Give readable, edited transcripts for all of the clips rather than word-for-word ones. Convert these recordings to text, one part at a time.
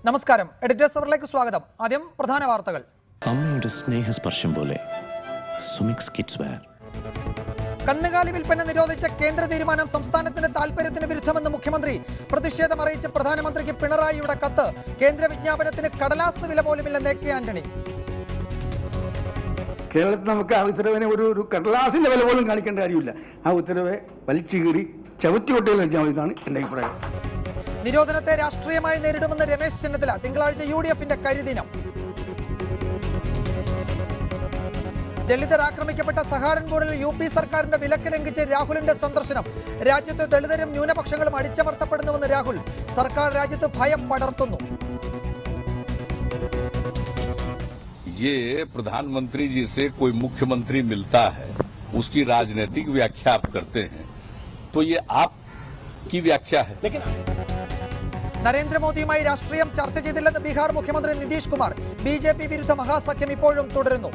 നമസ്കാരം, എഡിറ്റേഴ്സ് അവറിലേക്ക് സ്വാഗതം. ആദ്യം പ്രധാന വാർത്തകൾ. അമ്മയുടെ സ്നേഹസ്പർശം പോലെ സുമിക്സ് കിഡ്സ് വെയർ. കന്നുകാലി വിൽപ്പന നിരോധിച്ച കേന്ദ്ര തീരുമാനം സംസ്ഥാനത്തിന്റെ താൽപര്യത്തിന് വിരുദ്ധമെന്ന് മുഖ്യമന്ത്രി. പ്രതിഷേധം അറിയിച്ച് പ്രധാനമന്ത്രിക്ക് പിണറായിയുടെ കത്ത്. കേന്ദ്ര വിജ്ഞാപനത്തിന് കടലാസ് വില പോലുമില്ലെന്ന് എ കെ ആന്റണി. കേരളത്തിൽ നമുക്ക് ആ ഉത്തരവിനെ ഒരു കടലാസിന്റെ വില പോലും കാണിക്കേണ്ട കാര്യമില്ല. ആ ഉത്തരവ് വലിച്ചു കീറി ചവിറ്റുകൊട്ടയിൽ വെച്ചാൽ മതി എന്നാണ് എൻ്റെ അഭിപ്രായം. നിരോധനത്തെ രാഷ്ട്രീയമായി നേരിടുമെന്ന് രമേശ് ചെന്നിത്തല. തിങ്കളാഴ്ച UDFന്റെ കരിദിനം. ദളിതർ ആക്രമിക്കപ്പെട്ട സഹാറൻപൂരിൽ UP സർക്കാരിന്റെ വിലക്ക് ലംഘിച്ച് രാഹുലിന്റെ സന്ദർശനം. രാജ്യത്ത് ദളിതരും ന്യൂനപക്ഷങ്ങളും അടിച്ചമർത്തപ്പെടുന്നുവെന്ന് രാഹുൽ. സർക്കാർ രാജ്യത്ത് ഭയം പടർത്തുന്നു. ये प्रधानमंत्री जी से कोई मुख्यमंत्री मिलता है, उसकी राजनीतिक व्याख्या आप करते हैं, तो ये आपकी व्याख्या है. लेकिन നരേന്ദ്രമോദിയുമായി രാഷ്ട്രീയം ചർച്ച ചെയ്തില്ലെന്ന് ബീഹാർ മുഖ്യമന്ത്രി നിതീഷ് കുമാർ. BJP വിരുദ്ധ മഹാസഖ്യം ഇപ്പോഴും തുടരുന്നു.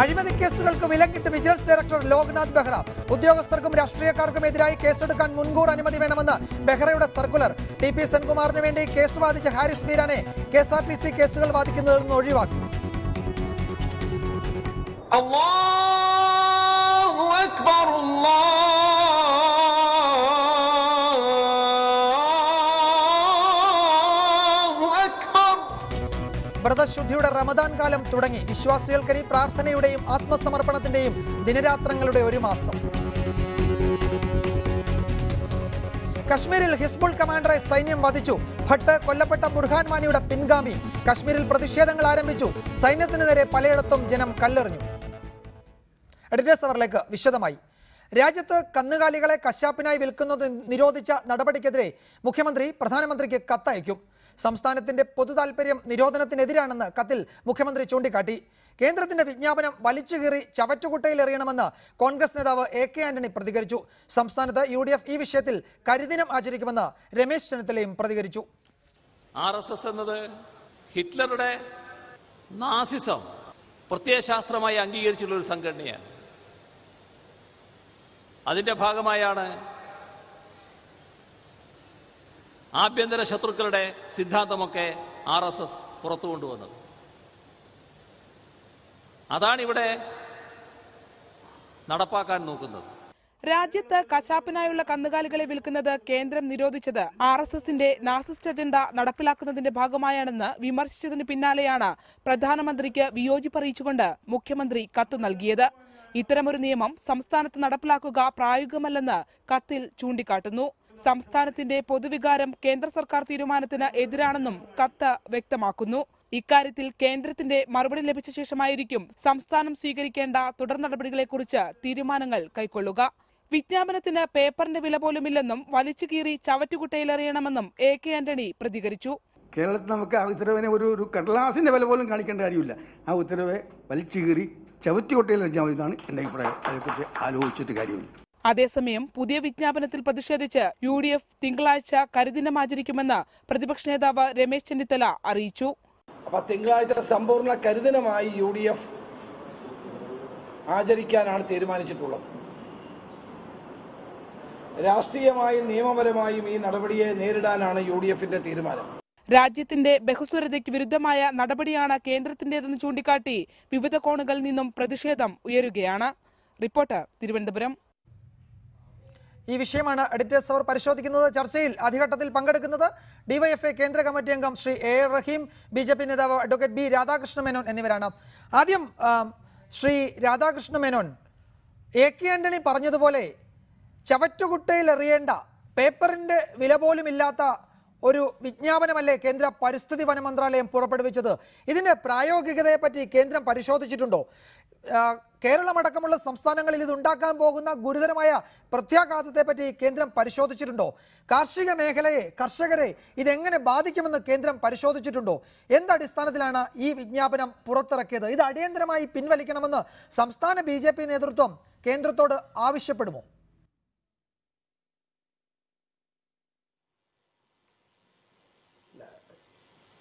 അഴിമതി കേസുകൾക്ക് വിലക്കിട്ട് വിജിലൻസ് ഡയറക്ടർ ലോക്നാഥ് ബെഹ്റ. ഉദ്യോഗസ്ഥർക്കും രാഷ്ട്രീയക്കാർക്കും എതിരായി കേസെടുക്കാൻ മുൻകൂർ അനുമതി വേണമെന്ന് ബെഹ്റയുടെ സർക്കുലർ. TP സെൻകുമാറിന് വേണ്ടി കേസ് വാദിച്ച ഹാരിസ് ബീരാനെ KSRTC കേസുകൾ വാദിക്കുന്നതിൽ നിന്ന് ഒഴിവാക്കി. അല്ലാഹു അക്ബർ, വ്രതശുദ്ധിയുടെ റമദാൻ കാലം തുടങ്ങി. വിശ്വാസികൾക്കിനി പ്രാർത്ഥനയുടെയും ആത്മസമർപ്പണത്തിന്റെയും ദിനരാത്രങ്ങളുടെ ഒരു മാസം. കശ്മീരിൽ ഹിസ്ബുൾ കമാൻഡറെ സൈന്യം വധിച്ചു. ഭട്ട് കൊല്ലപ്പെട്ട ബുർഹാൻ വാനിയുടെ പിൻഗാമി. കശ്മീരിൽ പ്രതിഷേധങ്ങൾ ആരംഭിച്ചു. സൈന്യത്തിന് നേരെ പലയിടത്തും ജനം കല്ലെറിഞ്ഞു. എഡിറ്റേഴ്സ് അവറിലേക്ക് വിശദമായി. രാജ്യത്ത് കന്നുകാലികളെ കശാപ്പിനായി വിൽക്കുന്നത് നിരോധിച്ച നടപടിക്കെതിരെ മുഖ്യമന്ത്രി പ്രധാനമന്ത്രിക്ക് കത്തയക്കും. സംസ്ഥാനത്തിന്റെ പൊതു താൽപര്യം നിരോധനത്തിനെതിരാണെന്ന് കത്തിൽ മുഖ്യമന്ത്രി ചൂണ്ടിക്കാട്ടി. കേന്ദ്രത്തിന്റെ വിജ്ഞാപനം വലിച്ചുകീറി ചവറ്റുകുട്ടയിൽ എറിയണമെന്ന് കോൺഗ്രസ് നേതാവ് എ കെ ആന്റണി പ്രതികരിച്ചു. സംസ്ഥാനത്ത് UDF ഈ വിഷയത്തിൽ കരിദിനം ആചരിക്കുമെന്ന് രമേശ് ചെന്നിത്തലയും പ്രതികരിച്ചു. RSS എന്നത് ഹിറ്റ്ലറുടെ നാസിസം പ്രത്യയശാസ്ത്രമായി അംഗീകരിച്ചുള്ള ഒരു സംഘടനയാണ്. അതിൻ്റെ ഭാഗമായാണ് ആഭ്യന്തര ശത്രുക്കളുടെ സിദ്ധാന്തമൊക്കെ RSS പുറത്തു കൊണ്ടുവന്നത്. അതാണിവിടെ നടപ്പാക്കാൻ നോക്കുന്നത്. രാജ്യത്ത് കശാപ്പിനായുള്ള കന്നുകാലികളെ വിൽക്കുന്നത് കേന്ദ്രം നിരോധിച്ചത് RSSന്റെ നാസിസ്റ്റ് അജണ്ട നടപ്പിലാക്കുന്നതിന്റെ ഭാഗമായാണെന്ന് വിമർശിച്ചതിന് പിന്നാലെയാണ് പ്രധാനമന്ത്രിക്ക് വിയോജിപ്പ് അറിയിച്ചുകൊണ്ട് മുഖ്യമന്ത്രി കത്ത് നൽകിയത്. ഇത്തരമൊരു നിയമം സംസ്ഥാനത്ത് നടപ്പിലാക്കുക പ്രായോഗികമല്ലെന്ന് കത്തിൽ ചൂണ്ടിക്കാട്ടുന്നു. സംസ്ഥാനത്തിന്റെ പൊതുവികാരം കേന്ദ്ര സർക്കാർ തീരുമാനത്തിന് എതിരാണെന്നും കത്ത് വ്യക്തമാക്കുന്നു. ഇക്കാര്യത്തിൽ കേന്ദ്രത്തിന്റെ മറുപടി ലഭിച്ച ശേഷമായിരിക്കും സംസ്ഥാനം സ്വീകരിക്കേണ്ട തുടർ നടപടികളെക്കുറിച്ച് തീരുമാനങ്ങൾ കൈക്കൊള്ളുക. വിജ്ഞാപനത്തിന് പേപ്പറിന്റെ വില പോലുമില്ലെന്നും വലിച്ചു കീറി ചവറ്റുകുട്ടയിലെറിയണമെന്നും എ കെ ആന്റണി പ്രതികരിച്ചു. കേരളത്തിൽ നമുക്ക് ആ ഉത്തരവിനെ ഒരു കടലാസിന്റെ വില പോലും കാണിക്കേണ്ട കാര്യമില്ല. ആ ഉത്തരവ് വലിച്ചു കീറി ചവറ്റുകൊട്ടയിൽ വെച്ചാൽ മതി എന്നാണ് എൻ്റെ അഭിപ്രായം. അതേക്കുറിച്ച് ആലോചിച്ചിട്ട് കാര്യമില്ല. അതേസമയം പുതിയ വിജ്ഞാപനത്തിൽ പ്രതിഷേധിച്ച് UDF തിങ്കളാഴ്ച കരിദിനം ആചരിക്കുമെന്ന് പ്രതിപക്ഷ നേതാവ് രമേശ് ചെന്നിത്തല അറിയിച്ചു. അപ്പൊ തിങ്കളാഴ്ച സമ്പൂർണ്ണ കരിദിനമായി UDF ആചരിക്കാനാണ് തീരുമാനിച്ചിട്ടുള്ളത്. രാഷ്ട്രീയമായും നിയമപരമായും ഈ നടപടിയെ നേരിടാനാണ് UDFന്റെ തീരുമാനം. രാജ്യത്തിന്റെ ബഹുസ്വരതയ്ക്ക് വിരുദ്ധമായ നടപടിയാണ് കേന്ദ്രത്തിന്റേതെന്ന് ചൂണ്ടിക്കാട്ടി വിവിധ കോണുകളിൽ നിന്നും പ്രതിഷേധം ഉയരുകയാണ്. റിപ്പോർട്ടർ, തിരുവനന്തപുരം. ഈ വിഷയമാണ് എഡിറ്റേഴ്സ് അവർ പരിശോധിക്കുന്നത്. ചർച്ചയിൽ ആദ്യഘട്ടത്തിൽ പങ്കെടുക്കുന്നത് DYFI കേന്ദ്ര കമ്മിറ്റി അംഗം ശ്രീ AR റഹീം, BJP നേതാവ് അഡ്വക്കേറ്റ് B രാധാകൃഷ്ണ മേനോൻ എന്നിവരാണ്. ആദ്യം ശ്രീ രാധാകൃഷ്ണ മേനോൻ, എ കെ ആന്റണി പറഞ്ഞതുപോലെ ചവറ്റുകുട്ടയിൽ എറിയേണ്ട പേപ്പറിന്റെ വില പോലും ഇല്ലാത്ത ഒരു വിജ്ഞാപനമല്ലേ കേന്ദ്ര പരിസ്ഥിതി വന മന്ത്രാലയം പുറപ്പെടുവിച്ചത്? ഇതിന്റെ പ്രായോഗികതയെപ്പറ്റി കേന്ദ്രം പരിശോധിച്ചിട്ടുണ്ടോ? കേരളമടക്കമുള്ള സംസ്ഥാനങ്ങളിൽ ഇതുണ്ടാക്കാൻ പോകുന്ന ഗുരുതരമായ പ്രത്യാഘാതത്തെപ്പറ്റി കേന്ദ്രം പരിശോധിച്ചിട്ടുണ്ടോ? കാർഷിക മേഖലയെ, കർഷകരെ ഇതെങ്ങനെ ബാധിക്കുമെന്ന് കേന്ദ്രം പരിശോധിച്ചിട്ടുണ്ടോ? എന്തടിസ്ഥാനത്തിലാണ് ഈ വിജ്ഞാപനം പുറത്തിറക്കിയത്? ഇത് അടിയന്തരമായി പിൻവലിക്കണമെന്ന് സംസ്ഥാന BJP നേതൃത്വം കേന്ദ്രത്തോട് ആവശ്യപ്പെടുമോ?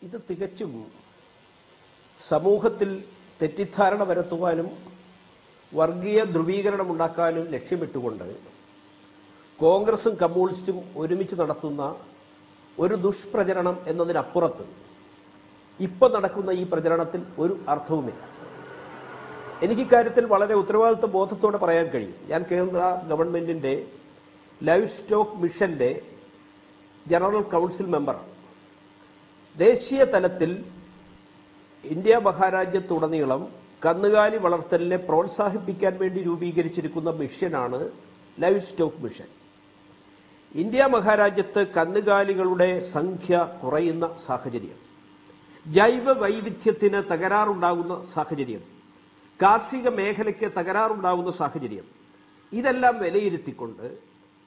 ഇത് തികച്ചും സമൂഹത്തിൽ തെറ്റിദ്ധാരണ വരുത്തുവാനും വർഗീയ ധ്രുവീകരണം ഉണ്ടാക്കാനും ലക്ഷ്യമിട്ടുകൊണ്ട് കോൺഗ്രസും കമ്മ്യൂണിസ്റ്റും ഒരുമിച്ച് നടത്തുന്ന ഒരു ദുഷ്പ്രചരണം എന്നതിനപ്പുറത്ത് ഇപ്പോൾ നടക്കുന്ന ഈ പ്രചരണത്തിൽ ഒരു അർത്ഥവുമില്ല. എനിക്കിക്കാര്യത്തിൽ വളരെ ഉത്തരവാദിത്വ ബോധത്തോടെ പറയാൻ കഴിയും. ഞാൻ കേന്ദ്ര ഗവൺമെൻറ്റിൻ്റെ ലൈവ് സ്റ്റോക്ക് മിഷൻ്റെ ജനറൽ കൗൺസിൽ മെമ്പറാണ്. ദേശീയ തലത്തിൽ ഇന്ത്യ മഹാരാജ്യത്തുടനീളം കന്നുകാലി വളർത്തലിനെ പ്രോത്സാഹിപ്പിക്കാൻ വേണ്ടി രൂപീകരിച്ചിരിക്കുന്ന മിഷനാണ് ലൈവ് സ്റ്റോക്ക് മിഷൻ. ഇന്ത്യ മഹാരാജ്യത്ത് കന്നുകാലികളുടെ സംഖ്യ കുറയുന്ന സാഹചര്യം, ജൈവ വൈവിധ്യത്തിന് തകരാറുണ്ടാകുന്ന സാഹചര്യം, കാർഷിക മേഖലയ്ക്ക് തകരാറുണ്ടാകുന്ന സാഹചര്യം, ഇതെല്ലാം വിലയിരുത്തിക്കൊണ്ട്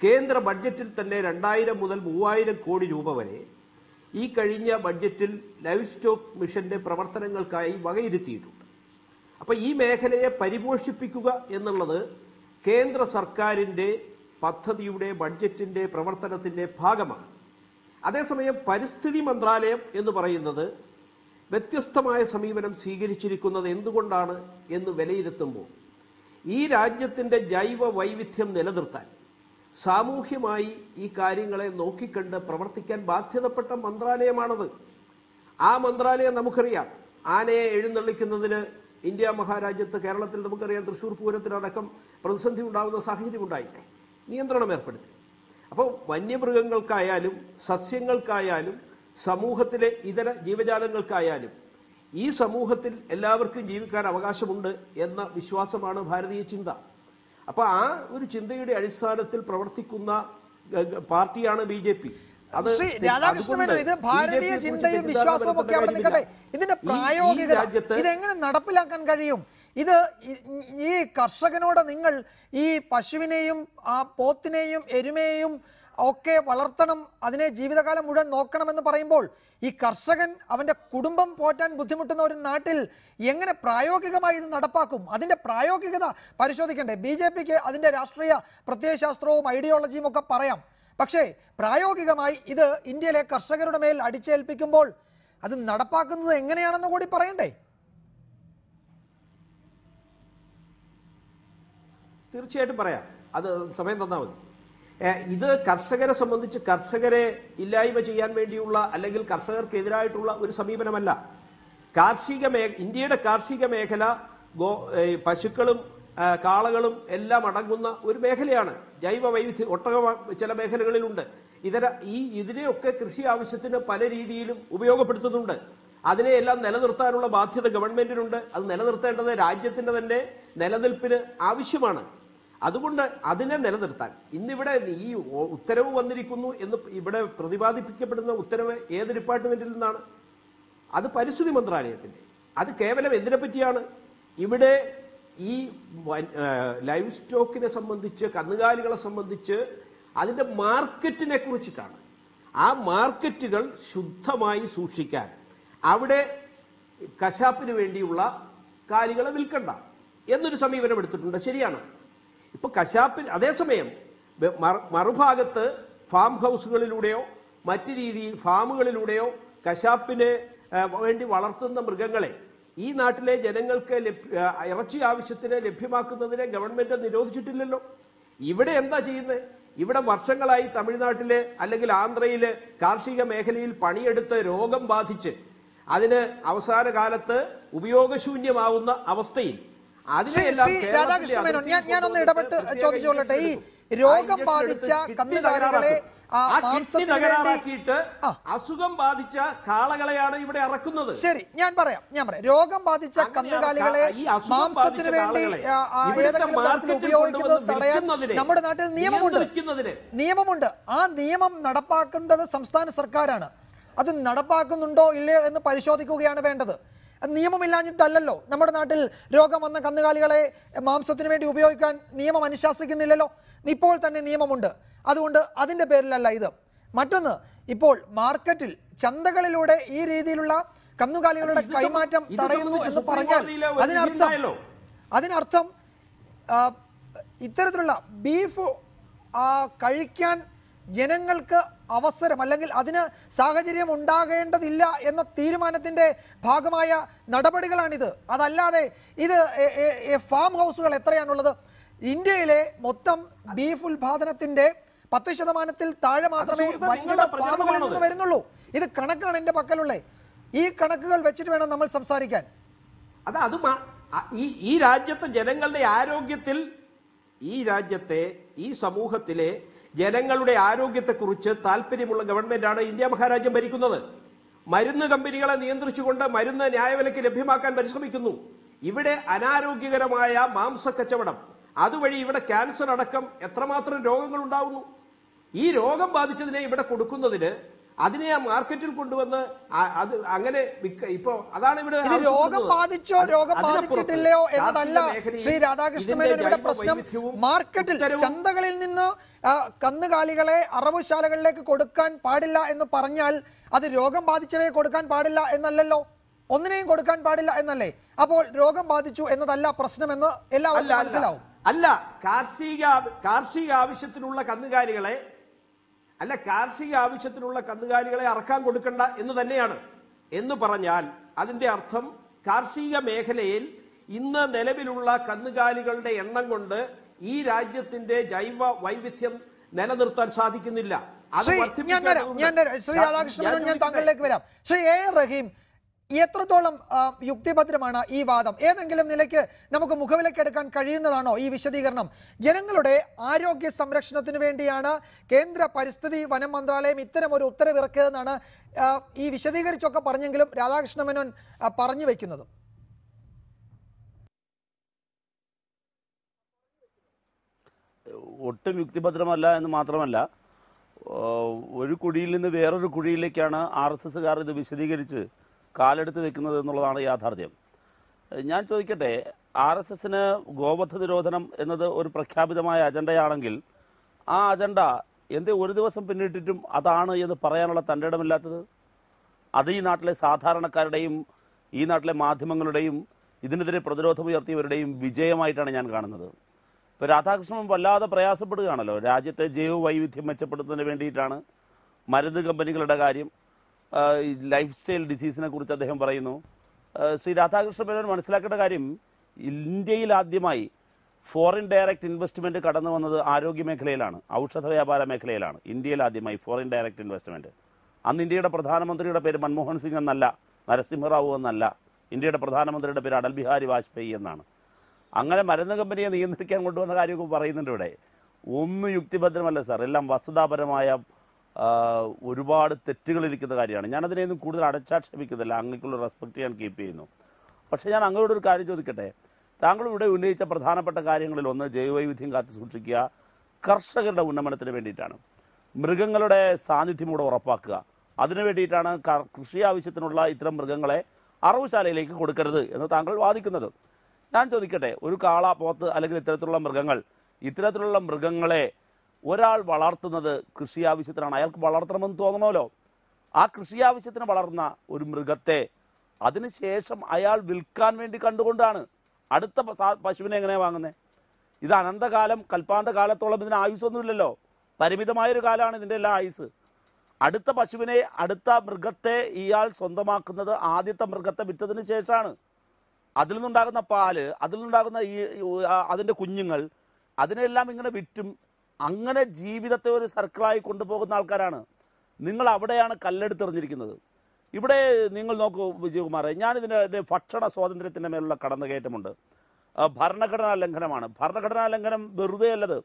കേന്ദ്ര ബഡ്ജറ്റിൽ തന്നെ 2000 മുതൽ 3000 കോടി രൂപ വരെ ഈ കഴിഞ്ഞ ബഡ്ജറ്റിൽ ലൈവ് സ്റ്റോക്ക് മിഷന്റെ പ്രവർത്തനങ്ങൾക്കായി വകയിരുത്തിയിട്ടുണ്ട്. അപ്പോൾ ഈ മേഖലയെ പരിപോഷിപ്പിക്കുക എന്നുള്ളത് കേന്ദ്ര സർക്കാരിൻ്റെ പദ്ധതിയുടെ ബഡ്ജറ്റിൻ്റെ പ്രവർത്തനത്തിൻ്റെ ഭാഗമാണ്. അതേസമയം പരിസ്ഥിതി മന്ത്രാലയം എന്ന് പറയുന്നത് വ്യത്യസ്തമായ സമീപനം സ്വീകരിച്ചിരിക്കുന്നത് എന്തുകൊണ്ടാണ് എന്ന് വിലയിരുത്തുമ്പോൾ ഈ രാജ്യത്തിൻ്റെ ജൈവ വൈവിധ്യം നിലനിർത്താൻ സാമൂഹ്യമായി ഈ കാര്യങ്ങളെ നോക്കിക്കണ്ട് പ്രവർത്തിക്കാൻ ബാധ്യതപ്പെട്ട മന്ത്രാലയമാണത്. ആ മന്ത്രാലയം നമുക്കറിയാം, ആനയെ എഴുന്നള്ളിക്കുന്നതിന് ഇന്ത്യ മഹാരാജ്യത്ത് കേരളത്തിൽ നമുക്കറിയാം തൃശ്ശൂർ പൂരത്തിനടക്കം പ്രതിസന്ധി ഉണ്ടാകുന്ന സാഹചര്യം ഉണ്ടായില്ലേ, നിയന്ത്രണം ഏർപ്പെടുത്തി. അപ്പോൾ വന്യമൃഗങ്ങൾക്കായാലും സസ്യങ്ങൾക്കായാലും സമൂഹത്തിലെ ഇതര ജീവജാലങ്ങൾക്കായാലും ഈ സമൂഹത്തിൽ എല്ലാവർക്കും ജീവിക്കാൻ അവകാശമുണ്ട് എന്ന വിശ്വാസമാണ് ഭാരതീയ ചിന്ത. അപ്പോൾ ആ ഒരു ചിന്തയുടെ അടിസ്ഥാനത്തിൽ പ്രവർത്തിക്കുന്ന പാർട്ടിയാണ് BJP. ഇത് ഭാരതീയ ചിന്തയും വിശ്വാസവും ഒക്കെ അവിടെ നിൽക്കട്ടെ, ഇതിന്റെ പ്രായോഗികത ഇതെങ്ങനെ നടപ്പിലാക്കാൻ കഴിയും? ഇത് ഈ കർഷകനോട് നിങ്ങൾ ഈ പശുവിനെയും ആ പോത്തിനെയും എരുമയെയും ഒക്കെ വളർത്തണം, അതിനെ ജീവിതകാലം മുഴുവൻ നോക്കണമെന്ന് പറയുമ്പോൾ ഈ കർഷകൻ അവന്റെ കുടുംബം പോറ്റാൻ ബുദ്ധിമുട്ടുന്ന ഒരു നാട്ടിൽ എങ്ങനെ പ്രായോഗികമായി ഇത് നടപ്പാക്കും? അതിന്റെ പ്രായോഗികത പരിശോധിക്കണ്ടേ? BJPക്ക് അതിന്റെ രാഷ്ട്രീയ പ്രത്യയശാസ്ത്രവും ഐഡിയോളജിയും ഒക്കെ പറയാം, പക്ഷേ പ്രായോഗികമായി ഇത് ഇന്ത്യയിലെ കർഷകരുടെ മേൽ അടിച്ചേൽപ്പിക്കുമ്പോൾ അത് നടപ്പാക്കുന്നത് എങ്ങനെയാണെന്ന് കൂടി പറയണ്ടേ? തീർച്ചയായിട്ടും പറയാം, അത് സമയം തന്നാൽ മതി. ഇത് കർഷകരെ സംബന്ധിച്ച് കർഷകരെ ഇല്ലായ്മ ചെയ്യാൻ വേണ്ടിയുള്ള അല്ലെങ്കിൽ കർഷകർക്കെതിരായിട്ടുള്ള ഒരു സമീപനമല്ല. ഇന്ത്യയുടെ കാർഷിക മേഖല പശുക്കളും കാളകളും എല്ലാം അടങ്ങുന്ന ഒരു മേഖലയാണ്. ജൈവ വൈവിധ്യം ചില മേഖലകളിലുണ്ട്. ഇതിനെയൊക്കെ കൃഷി ആവശ്യത്തിന് പല രീതിയിലും ഉപയോഗപ്പെടുത്തുന്നുണ്ട്. അതിനെയെല്ലാം നിലനിർത്താനുള്ള ബാധ്യത ഗവൺമെന്റിനുണ്ട്. അത് നിലനിർത്തേണ്ടത് രാജ്യത്തിന്റെ തന്നെ നിലനിൽപ്പിന് ആവശ്യമാണ്. അതുകൊണ്ട് അതിനെ നിലനിർത്താൻ ഇന്നിവിടെ ഈ ഉത്തരവ് വന്നിരിക്കുന്നു എന്ന് ഇവിടെ പ്രതിപാദിപ്പിക്കപ്പെടുന്ന ഉത്തരവ് ഏത് ഡിപ്പാർട്ട്മെന്റിൽ നിന്നാണ്? അത് പരിസ്ഥിതി മന്ത്രാലയത്തിന്റെ. അത് കേവലം എന്തിനെ പറ്റിയാണ്? ഇവിടെ ഈ ലൈവ് സ്റ്റോക്കിനെ സംബന്ധിച്ച്, കന്നുകാലികളെ സംബന്ധിച്ച് അതിൻ്റെ മാർക്കറ്റിനെ കുറിച്ചിട്ടാണ്. ആ മാർക്കറ്റുകൾ ശുദ്ധമായി സൂക്ഷിക്കാൻ, അവിടെ കശാപ്പിന് വേണ്ടിയുള്ള കാലികളെ വിൽക്കണ്ട എന്നൊരു സമീപനം എടുത്തിട്ടുണ്ട്. ശരിയാണ്. ഇപ്പൊ കശാപ്പിൽ അതേസമയം മറുഭാഗത്ത് ഫാം ഹൗസുകളിലൂടെയോ മറ്റു രീതിയിൽ ഫാമുകളിലൂടെയോ കശാപ്പിന് വേണ്ടി വളർത്തുന്ന മൃഗങ്ങളെ ഈ നാട്ടിലെ ജനങ്ങൾക്ക് ഇറച്ചി ആവശ്യത്തിന് ലഭ്യമാക്കുന്നതിനെ ഗവൺമെന്റ് നിരോധിച്ചിട്ടില്ലല്ലോ. ഇവിടെ എന്താ ചെയ്യുന്നത്? ഇവിടെ വർഷങ്ങളായി തമിഴ്നാട്ടിലെ അല്ലെങ്കിൽ ആന്ധ്രയിലെ കാർഷിക മേഖലയിൽ പണിയെടുത്ത് രോഗം ബാധിച്ച് അതിന് അവസാന കാലത്ത് ഉപയോഗശൂന്യമാവുന്ന അവസ്ഥയിൽ രാധാകൃഷ്ണ മേനോൻ, ഞാനൊന്ന് ഇടപെട്ട് ചോദിച്ചോളട്ടെ. ഈ രോഗം ബാധിച്ച കന്നുകാലികളെ അസുഖം ബാധിച്ച കാളകളെയാണ് ഇവിടെ ഇറക്കുന്നത്. ശരി, ഞാൻ പറയാം. രോഗം ബാധിച്ച കന്നുകാലികളെ മാംസത്തിന് വേണ്ടി ഏതെങ്കിലും തരത്തിൽ ഉപയോഗിക്കുന്നത് തടയാൻ നമ്മുടെ നാട്ടിൽ നിയമമുണ്ട്. ആ നിയമം നടപ്പാക്കേണ്ടത് സംസ്ഥാന സർക്കാരാണ്. അത് നടപ്പാക്കുന്നുണ്ടോ ഇല്ലയോ എന്ന് പരിശോധിക്കുകയാണ് വേണ്ടത്. നിയമമില്ലാഞ്ഞിട്ടല്ലല്ലോ നമ്മുടെ നാട്ടിൽ രോഗം വന്ന കന്നുകാലികളെ മാംസത്തിന് വേണ്ടി ഉപയോഗിക്കാൻ നിയമം അനുശാസിക്കുന്നില്ലല്ലോ. ഇപ്പോൾ തന്നെ നിയമമുണ്ട്. അതുകൊണ്ട് അതിൻ്റെ പേരിലല്ല ഇത്. മറ്റൊന്ന്, ഇപ്പോൾ മാർക്കറ്റിൽ ചന്തകളിലൂടെ ഈ രീതിയിലുള്ള കന്നുകാലികളുടെ കൈമാറ്റം തടയുന്നു എന്ന് പറഞ്ഞാൽ അതിനർത്ഥം ഇത്തരത്തിലുള്ള ബീഫ് കഴിക്കാൻ ജനങ്ങൾക്ക് അവസരം അല്ലെങ്കിൽ അതിന് സാഹചര്യം ഉണ്ടാകേണ്ടതില്ല എന്ന തീരുമാനത്തിൻ്റെ ഭാഗമായ നടപടികളാണിത്. അതല്ലാതെ ഇത് ഫാം ഹൗസുകൾ എത്രയാണുള്ളത്? ഇന്ത്യയിലെ മൊത്തം ബീഫ് ഉൽപാദനത്തിൻ്റെ 10% താഴെ മാത്രമേ വൻകിട ഫാമുകളിൽ നിന്ന് വരുന്നുള്ളൂ. ഇത് കണക്കാണ് എന്റെ പക്കലുള്ളേ. ഈ കണക്കുകൾ വെച്ചിട്ട് വേണം നമ്മൾ സംസാരിക്കാൻ. ഈ രാജ്യത്തെ ജനങ്ങളുടെ ആരോഗ്യത്തിൽ, ഈ രാജ്യത്തെ, ഈ സമൂഹത്തിലെ ജനങ്ങളുടെ ആരോഗ്യത്തെക്കുറിച്ച് താല്പര്യമുള്ള ഗവൺമെന്റാണ് ഇന്ത്യ മഹാരാജ്യം ഭരിക്കുന്നത്. മരുന്ന് കമ്പനികളെ നിയന്ത്രിച്ചുകൊണ്ട് മരുന്ന് ന്യായവിലയ്ക്ക് ലഭ്യമാക്കാൻ പരിശ്രമിക്കുന്നു. ഇവിടെ അനാരോഗ്യകരമായ മാംസക്കച്ചവടം, അതുവഴി ഇവിടെ ക്യാൻസർ അടക്കം എത്രമാത്രം രോഗങ്ങൾ ഉണ്ടാവുന്നു. ഈ രോഗം ബാധിച്ചതിനെ ഇവിടെ കൊടുക്കുന്നതിന്, അതിനെ ആ മാർക്കറ്റിൽ കൊണ്ടുവന്ന് അത് അങ്ങനെ ഇപ്പോ അതാണ് ഇവിടെ രോഗം ബാധിച്ചോ രോഗം ബാധിച്ചിട്ടില്ലയോ എന്നതല്ല ശ്രീ രാധാകൃഷ്ണൻ മേനോൻ ഇവിടെ പ്രശ്നം. മാർക്കറ്റിൽ, ചന്തകളിൽ നിന്ന് കന്നുകാലികളെ അറവുശാലകളിലേക്ക് കൊടുക്കാൻ പാടില്ല എന്ന് പറഞ്ഞാൽ അത് രോഗം ബാധിച്ചവയെ കൊടുക്കാൻ പാടില്ല എന്നല്ലല്ലോ, ഒന്നിനെയും കൊടുക്കാൻ പാടില്ല എന്നല്ലേ? അപ്പോൾ രോഗം ബാധിച്ചു എന്നതല്ല പ്രശ്നമെന്ന് എല്ലാവർക്കും മനസ്സിലാവും. അല്ല, കാർഷിക ആവശ്യത്തിനുള്ള കന്നുകാലികളെ അറക്കാൻ കൊടുക്കണ്ട എന്ന് തന്നെയാണ്. എന്ന് പറഞ്ഞാൽ അതിന്റെ അർത്ഥം കാർഷിക മേഖലയിൽ ഇന്ന് നിലവിലുള്ള കന്നുകാലികളുടെ എണ്ണം കൊണ്ട് ഈ രാജ്യത്തിന്റെ ജൈവ വൈവിധ്യം നിലനിർത്താൻ സാധിക്കുന്നില്ല. ശ്രീ രാധാകൃഷ്ണൻ, ഞാൻ താങ്കളിലേക്ക് വരാം. ശ്രീ എ റഹീം, എത്രത്തോളം യുക്തിഭദ്രമാണ് ഈ വാദം? ഏതെങ്കിലും നിലയ്ക്ക് നമുക്ക് മുഖവിലക്കെടുക്കാൻ കഴിയുന്നതാണോ ഈ വിശദീകരണം? ജനങ്ങളുടെ ആരോഗ്യ സംരക്ഷണത്തിന് വേണ്ടിയാണ് കേന്ദ്ര പരിസ്ഥിതി വനം മന്ത്രാലയം ഇത്തരം ഒരു ഉത്തരവിറക്കിയതെന്നാണ് ഈ വിശദീകരിച്ചൊക്കെ പറഞ്ഞെങ്കിലും രാധാകൃഷ്ണ മേനോൻ പറഞ്ഞു വെക്കുന്നത്. ഒട്ടും യുക്തിഭദ്രമല്ല എന്ന് മാത്രമല്ല, ഒരു കുഴിയിൽ നിന്ന് വേറൊരു കുഴിയിലേക്കാണ് RSSകാർ ഇത് വിശദീകരിച്ച് കാലെടുത്ത് വെക്കുന്നത് എന്നുള്ളതാണ് യാഥാർത്ഥ്യം. ഞാൻ ചോദിക്കട്ടെ, RSSന് ഗോവധ നിരോധനം എന്നത് ഒരു പ്രഖ്യാപിതമായ അജണ്ടയാണെങ്കിൽ ആ അജണ്ട എന്തേ ഒരു ദിവസം പിന്നിട്ടിട്ടും അതാണ് എന്ന് പറയാനുള്ള തൻ്റെ ഇടമില്ലാത്തത്? അത് ഈ നാട്ടിലെ സാധാരണക്കാരുടെയും ഈ നാട്ടിലെ മാധ്യമങ്ങളുടെയും ഇതിനെതിരെ പ്രതിരോധമുയർത്തിയവരുടെയും വിജയമായിട്ടാണ് ഞാൻ കാണുന്നത്. ഇപ്പോൾ രാധാകൃഷ്ണൻ വല്ലാതെ പ്രയാസപ്പെടുകയാണല്ലോ. രാജ്യത്തെ ജൈവ വൈവിധ്യം മെച്ചപ്പെടുത്തുന്നതിന് വേണ്ടിയിട്ടാണ് മരുന്ന് കമ്പനികളുടെ കാര്യം, ലൈഫ് സ്റ്റൈൽ ഡിസീസിനെ കുറിച്ച് അദ്ദേഹം പറയുന്നു. ശ്രീ രാധാകൃഷ്ണ മേനോൻ മനസ്സിലാക്കേണ്ട കാര്യം, ഇന്ത്യയിൽ ആദ്യമായി ഫോറിൻ ഡയറക്റ്റ് ഇൻവെസ്റ്റ്മെൻറ്റ് കടന്നു വന്നത് ആരോഗ്യ മേഖലയിലാണ്, ഔഷധ വ്യാപാര മേഖലയിലാണ്. ഇന്ത്യയിൽ ആദ്യമായി ഫോറിൻ ഡയറക്റ്റ് ഇൻവെസ്റ്റ്മെൻറ്റ്. അന്ന് ഇന്ത്യയുടെ പ്രധാനമന്ത്രിയുടെ പേര് മൻമോഹൻ സിംഗ് എന്നല്ല, നരസിംഹറാവു എന്നല്ല, ഇന്ത്യയുടെ പ്രധാനമന്ത്രിയുടെ പേര് അടൽ ബിഹാരി വാജ്പേയി എന്നാണ്. അങ്ങനെ മരുന്ന് കമ്പനിയെ നിയന്ത്രിക്കാൻ കൊണ്ടുവന്ന കാര്യമൊക്കെ പറയുന്നുണ്ട് ഇവിടെ. ഒന്നും യുക്തിഭദ്രമല്ല സാർ, എല്ലാം വസ്തുതാപരമായ ഒരുപാട് തെറ്റുകളിരിക്കുന്ന കാര്യമാണ്. ഞാനതിനെയൊന്നും കൂടുതൽ അടച്ചാക്ഷേപിക്കുന്നില്ല, അങ്ങേക്കുള്ള റെസ്പെക്ട് ഞാൻ കീപ്പ് ചെയ്യുന്നു. പക്ഷേ ഞാൻ അങ്ങോട്ടൊരു കാര്യം ചോദിക്കട്ടെ, താങ്കൾ ഇവിടെ ഉന്നയിച്ച പ്രധാനപ്പെട്ട കാര്യങ്ങളിൽ ഒന്ന് ജൈവവൈവിധ്യം കാത്തു സൂക്ഷിക്കുക, കർഷകരുടെ ഉന്നമനത്തിന് വേണ്ടിയിട്ടാണ്. മൃഗങ്ങളുടെ സാന്നിധ്യം കൂടെ ഉറപ്പാക്കുക, അതിനു വേണ്ടിയിട്ടാണ് കൃഷി ആവശ്യത്തിനുള്ള ഇത്തരം മൃഗങ്ങളെ അറവുശാലയിലേക്ക് കൊടുക്കരുത് എന്ന് താങ്കൾ വാദിക്കുന്നത്. ഞാൻ ചോദിക്കട്ടെ, ഒരു കാള, പോത്ത് അല്ലെങ്കിൽ ഇത്തരത്തിലുള്ള മൃഗങ്ങളെ ഒരാൾ വളർത്തുന്നത് കൃഷി ആവശ്യത്തിനാണ്, അയാൾക്ക് വളർത്തണമെന്ന് തോന്നണമല്ലോ. ആ കൃഷി ആവശ്യത്തിന് വളർന്ന ഒരു മൃഗത്തെ അതിനുശേഷം അയാൾ വിൽക്കാൻ വേണ്ടി കണ്ടുകൊണ്ടാണ് അടുത്ത പശുവിനെ എങ്ങനെയാണ് വാങ്ങുന്നത്? ഇത് അനന്തകാലം, കൽപ്പാന്ത കാലത്തോളം ഇതിന് ആയുസ്സൊന്നുമില്ലല്ലോ, പരിമിതമായൊരു കാലമാണ് ഇതിൻ്റെ എല്ലാ ആയുസ്. അടുത്ത പശുവിനെ, അടുത്ത മൃഗത്തെ ഇയാൾ സ്വന്തമാക്കുന്നത് ആദ്യത്തെ മൃഗത്തെ വിറ്റതിന് ശേഷമാണ്. അതിൽ നിന്നുണ്ടാകുന്ന പാല്, അതിൽ നിന്നുണ്ടാകുന്ന അതിൻ്റെ കുഞ്ഞുങ്ങൾ, അതിനെല്ലാം ഇങ്ങനെ വിറ്റും അങ്ങനെ ജീവിതത്തെ ഒരു സർക്കിളായി കൊണ്ടുപോകുന്ന ആൾക്കാരാണ് നിങ്ങൾ. അവിടെയാണ് കല്ലെടുത്തെറിഞ്ഞിരിക്കുന്നത്. ഇവിടെ നിങ്ങൾ നോക്കൂ വിജയകുമാറെ, ഞാനിതിൻ്റെ ഭക്ഷണ സ്വാതന്ത്ര്യത്തിൻ്റെ മേലുള്ള കടന്നുകയറ്റമുണ്ട്. ഭരണഘടനാ ലംഘനമാണ്. ഭരണഘടനാ ലംഘനം വെറുതെ അല്ലത്,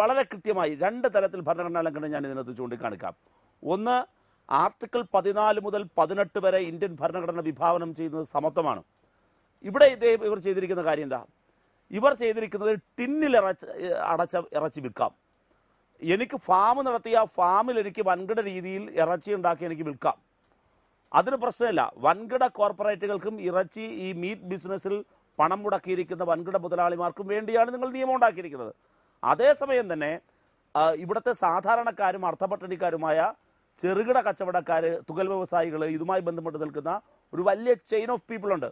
വളരെ കൃത്യമായി 2 തരത്തിൽ ഭരണഘടനാ ലംഘനം ഞാൻ ഇതിനകത്ത് ചൂണ്ടിക്കാണിക്കാം. ഒന്ന്, ആർട്ടിക്കിൾ 14 മുതൽ 18 വരെ ഇന്ത്യൻ ഭരണഘടന വിഭാവനം ചെയ്യുന്നത് സമത്വമാണ്. ഇവിടെ ഇവർ ചെയ്തിരിക്കുന്ന കാര്യം എന്താ? ഇവർ ചെയ്തിരിക്കുന്നത് ടിന്നിൽ അടച്ച ഇറച്ചി വിൽക്കാം. എനിക്ക് ഫാം നടത്തിയ ഫാമിൽ എനിക്ക് വൻകിട രീതിയിൽ ഇറച്ചി ഉണ്ടാക്കി എനിക്ക് വിൽക്കാം, അതിന് പ്രശ്നമില്ല. വൻകിട കോർപ്പറേറ്റുകൾക്കും ഇറച്ചി, ഈ മീറ്റ് ബിസിനസ്സിൽ പണം മുടക്കിയിരിക്കുന്ന വൻകിട മുതലാളിമാർക്കും വേണ്ടിയാണ് നിങ്ങൾ നിയമം ഉണ്ടാക്കിയിരിക്കുന്നത്. അതേസമയം തന്നെ ഇവിടുത്തെ സാധാരണക്കാരും അർത്ഥപട്ടണിക്കാരുമായ ചെറുകിട കച്ചവടക്കാർ, തുകൽ വ്യവസായികൾ, ഇതുമായി ബന്ധപ്പെട്ട് നിൽക്കുന്ന ഒരു വലിയ ചെയിൻ ഓഫ് പീപ്പിൾ ഉണ്ട്.